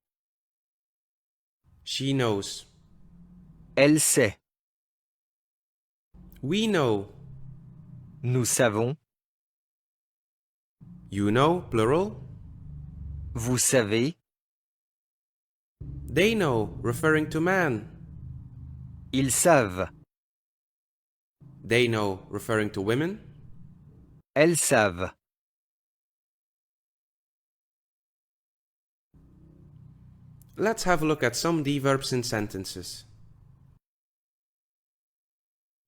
She knows. elle sait, We know. nous savons, You know, plural. vous savez, They know, referring to man. ils savent, They know, referring to women. elles savent. Let's have a look at some D verbs in sentences.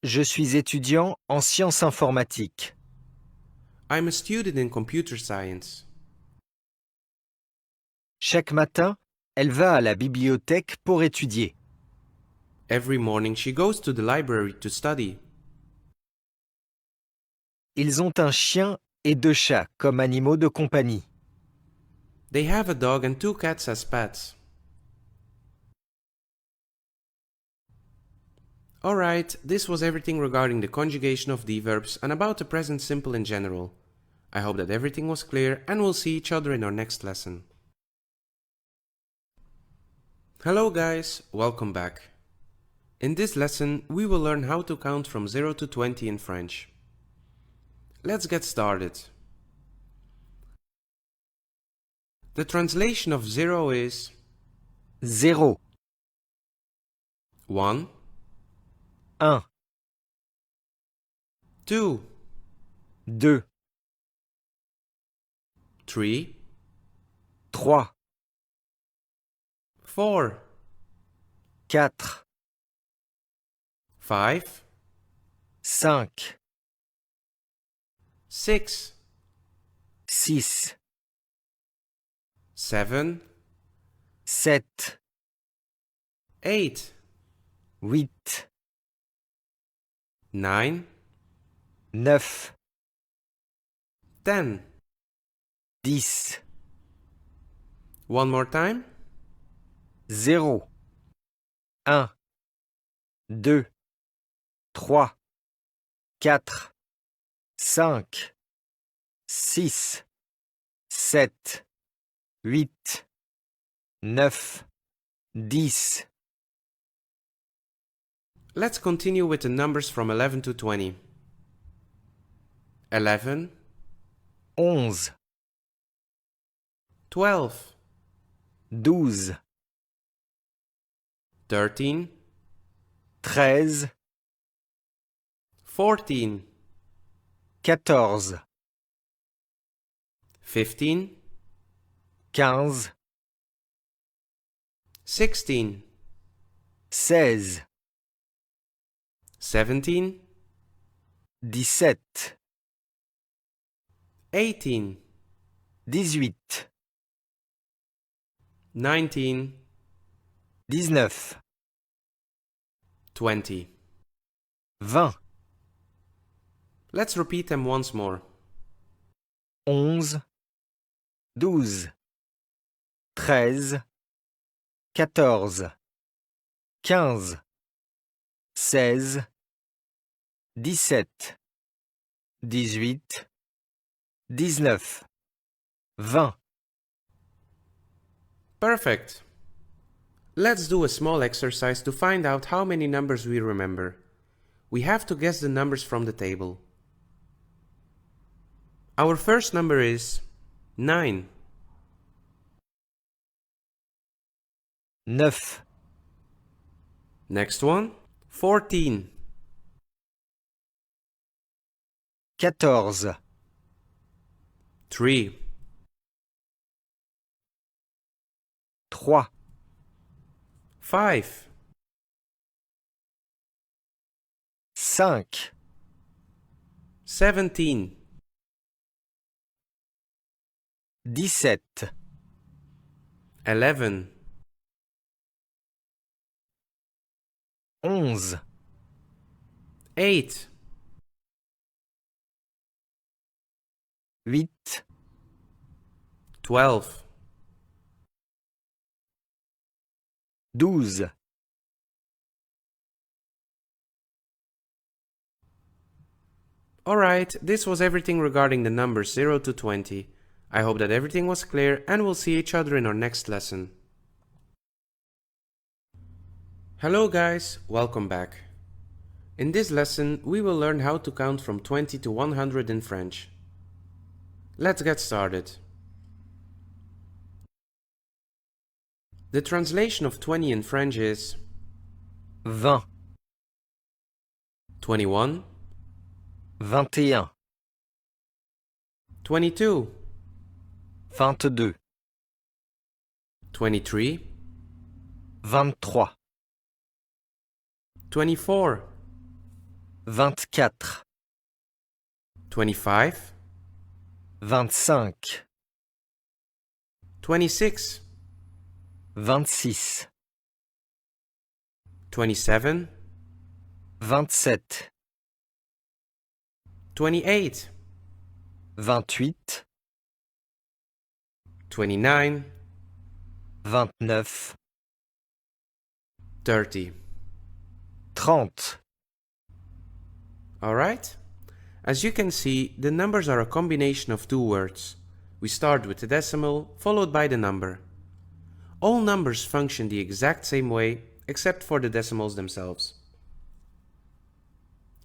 Je suis étudiant en sciences informatiques. I'm a student in computer science. Chaque matin, elle va à la bibliothèque pour étudier. Every morning she goes to the library to study. Ils ont un chien et 2 chats comme animaux de compagnie. They have a dog and 2 cats as pets. Alright, this was everything regarding the conjugation of D verbs and about the present simple in general. I hope that everything was clear and we'll see each other in our next lesson. Hello guys, welcome back. In this lesson, we will learn how to count from 0 to 20 in French. Let's get started. The translation of 0 is 0, 1, 1, 2, 2, 3, 3, 4, 4, 5, 5, 6, 6, 7, 7, 8, 8, 9, 9, 10. 10, One more time. 0, 1, 2, 3, 4, 5, 6, 7, 8, 9, 10. Let's continue with the numbers from 11 to 20. 11, 11, 12, 12, 13, 13, 14, 14, 15, 15, 16, 16, 17, 17, 18, 18, 19, 19, 20. 20, Let's repeat them once more. 11, 12, 13, 14, 15, 16, 17, 18, 19, 20. Perfect. Let's do a small exercise to find out how many numbers we remember. We have to guess the numbers from the table. Our first number is 9. 9, Next one, 14, 14, 3, 3, 5, 5, 17, 17, 11, 11, 8, 8, 12, 12. Alright, this was everything regarding the numbers 0 to 20. I hope that everything was clear and we'll see each other in our next lesson. Hello guys, welcome back. In this lesson, we will learn how to count from 20 to 100 in French. Let's get started. The translation of 20 in French is 20, 21, 21, 22, 22, 23, 23, 24, 24, 25, 25, 26, 26, 27, 27, 28, 28, 29, 29, 30. 30. Alright? As you can see, the numbers are a combination of two words. We start with the decimal, followed by the number. All numbers function the exact same way, except for the decimals themselves.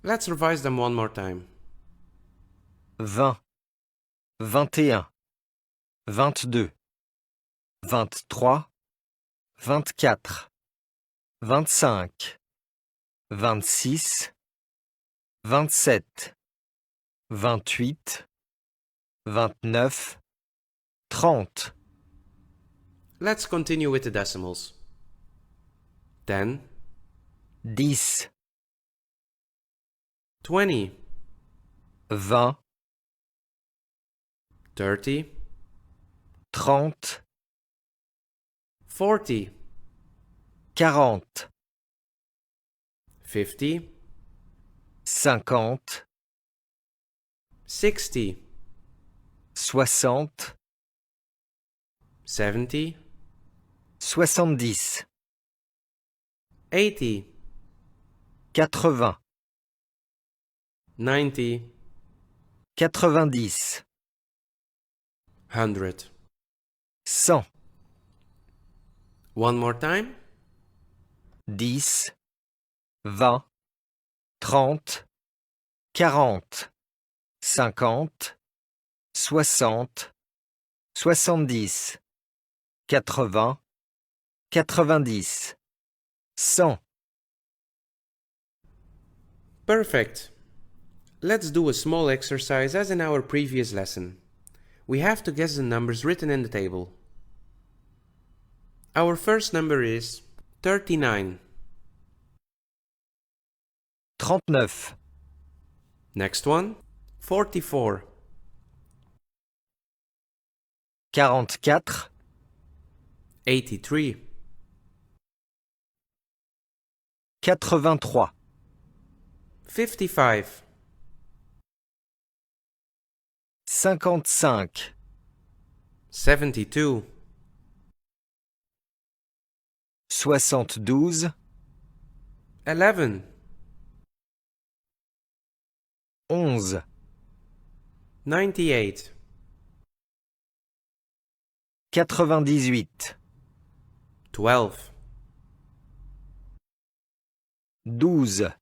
Let's revise them one more time. 20, 21, 22, 23, 24, 25, 26, 27, 28, 29, 30. Let's continue with the decimals. 10, 10, 20, 20, 30, 30, 40, 40, 50, 50, 60, 60, 70, 70, 80, 80, 90, 90, 100. 100, One more time. 10, 20, 30, 40, 50, 60, 70, 80, 90, 100. Perfect. Let's do a small exercise as in our previous lesson. We have to guess the numbers written in the table. Our first number is 39. 39, Next one, 44. 44, 83. 83, 55. 55, 72. 72, 11. 11, 98. 98, 12. 12,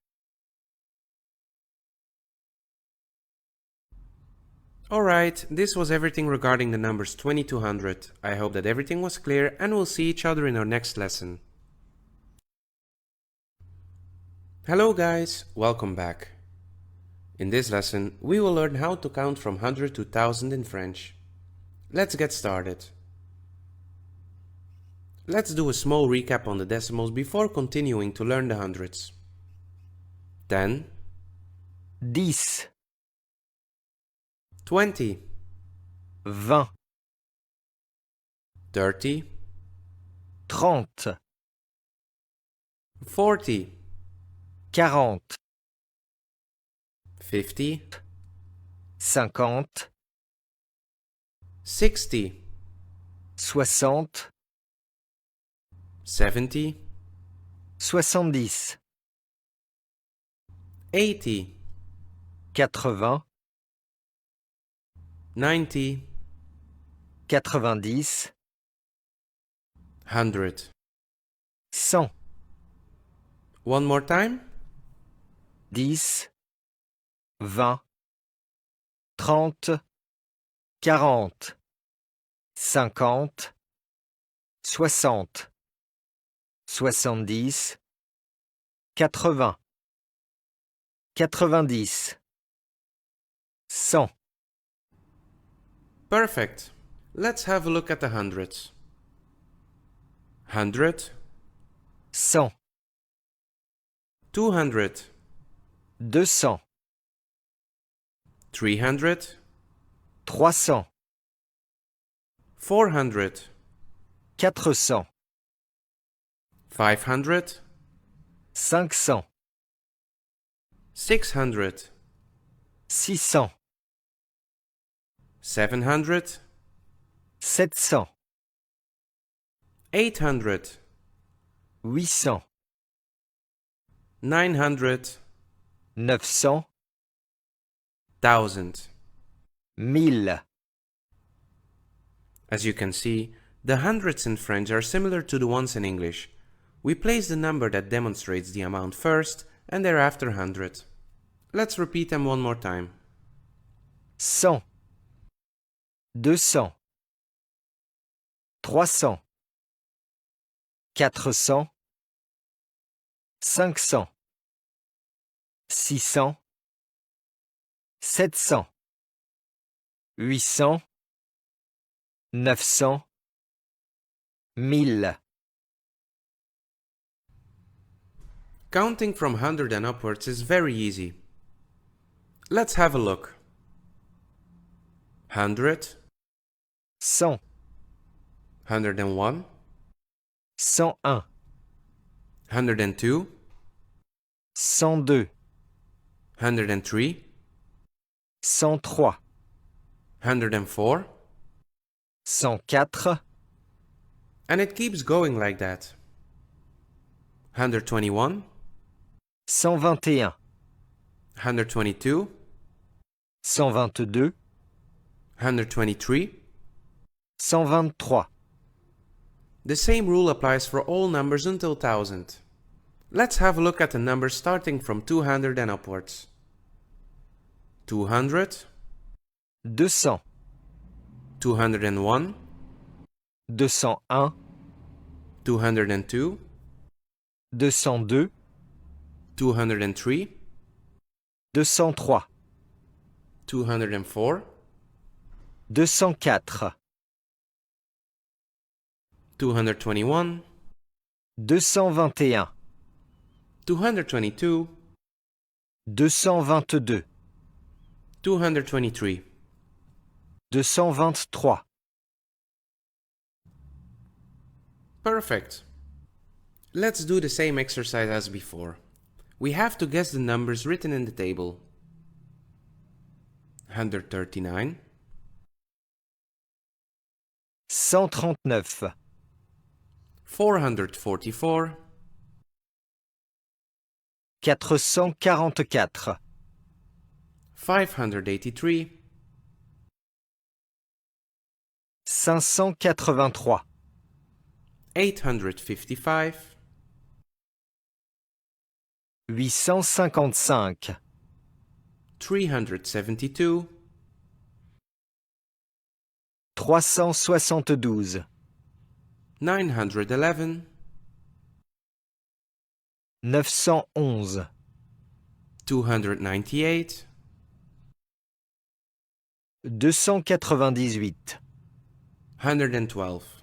Alright, this was everything regarding the numbers 20 to 100. I hope that everything was clear and we'll see each other in our next lesson. Hello guys, welcome back. In this lesson, we will learn how to count from 100 to 1000 in French. Let's get started. Let's do a small recap on the decimals before continuing to learn the hundreds. 10, 10, 20, 20, 30, 30, 40, 40, 50, 50, 60, 60, 70, 70, 80, 80, 90, 90, 100. 100, One more time. 10, 20, 30, 40, 50, 60, 70, 80, 90, 100. Perfect. Let's have a look at the hundreds. 100, 100, 200, 200, 300, 300, 400, 400, 500, 500, 600, 600, 700, 700, 800, 800, 900, 900, 1000. 1000. As you can see, the hundreds in French are similar to the ones in English. We place the number that demonstrates the amount first and thereafter 100. Let's repeat them one more time. 100, 200, 300, 400, 500, 600, 700, 800, 900, 1000. Counting from 100 and upwards is very easy. Let's have a look. 100, 100, 101, 101, 102, 102, 103, 103, 104, 104, and it keeps going like that. 121, 121, 122, 122, 123. 123. The same rule applies for all numbers until 1000. Let's have a look at the numbers starting from 200 and upwards. 200, 200, 201, 201, 202, 202, 203, 203, 204, 204, 221, 221, 222, 222, 223. 223. Perfect. Let's do the same exercise as before. We have to guess the numbers written in the table. 139, 139, 444, 444, 583, 583, 855, 855, 372, 372, 911, 911, 298, 298, 112.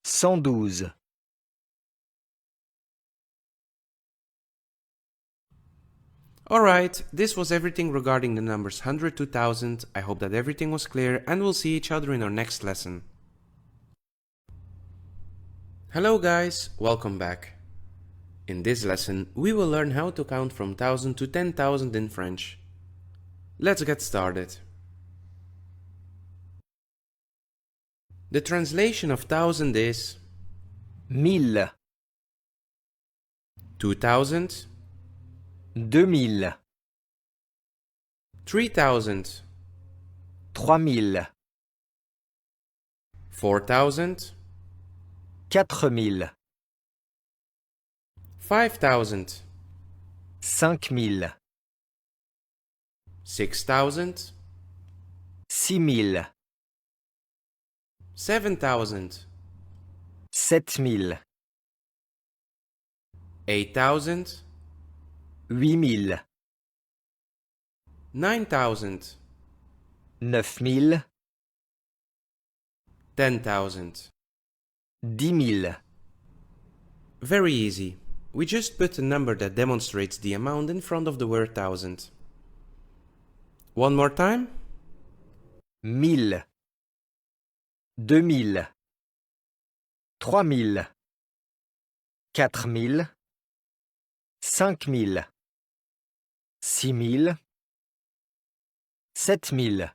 112. Alright, this was everything regarding the numbers 100 to 1000. I hope that everything was clear and we'll see each other in our next lesson. Hello guys, welcome back. In this lesson, we will learn how to count from 1000 to 10,000 in French. Let's get started. The translation of 1000 is 1000, 2000, 2000, 3000, 3000, 4000, 4000, 5000, 5000, 6000, 6000, 7000, 7000, 8000, 8000, 9000, 9000, 10,000. 10 000. Very easy. We just put a number that demonstrates the amount in front of the word thousand. One more time. 1000, 2000, 3000, 4000, 5000, 6000, 7000,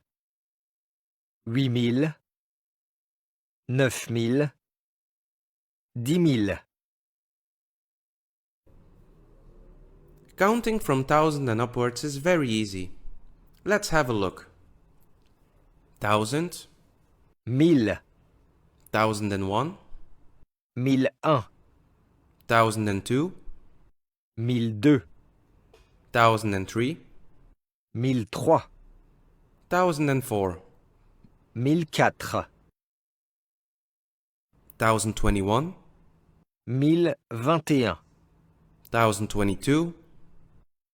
8000, 9000, 10 000. Counting from 1000 and upwards is very easy. Let's have a look. 1000, 1000, 1001, 1001, 1002, 1002, 1003, 1003, 1004, 1004, 1021, 1021, 1022,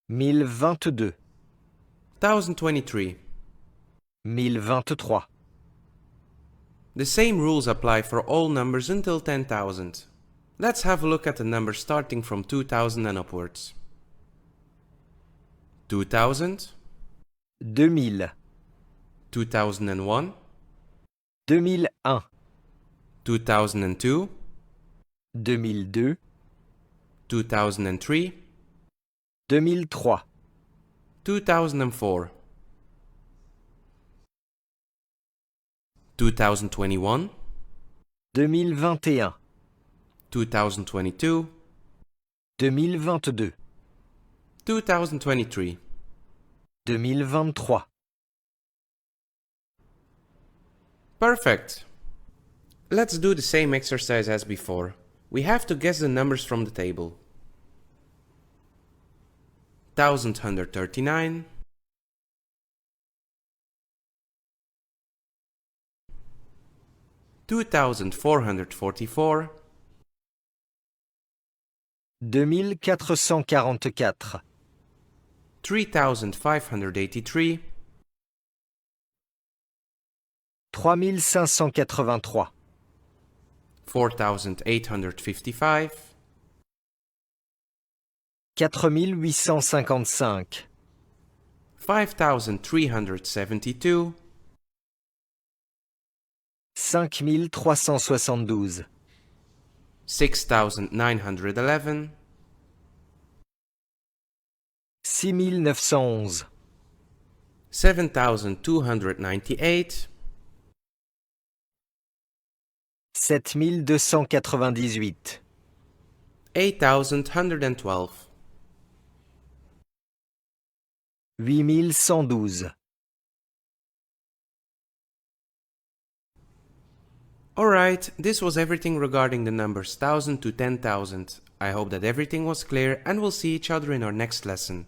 1022, 1023. 1023. The same rules apply for all numbers until 10,000. Let's have a look at the numbers starting from 2000 and upwards. 2000, 2000, 2001, 2001, 2002, 2002, 2003, 2003, 2004, 2021, 2021, 2022, 2022, 2023. 2023. Perfect! Let's do the same exercise as before. We have to guess the numbers from the table. 1139, 2444, 2444, 3583, 3583, 4855, 4855, 5372, 5372, 6911, 6911, 7298, 7298, 8112. 8112. Alright, this was everything regarding the numbers 1000 to 10,000. I hope that everything was clear and we'll see each other in our next lesson.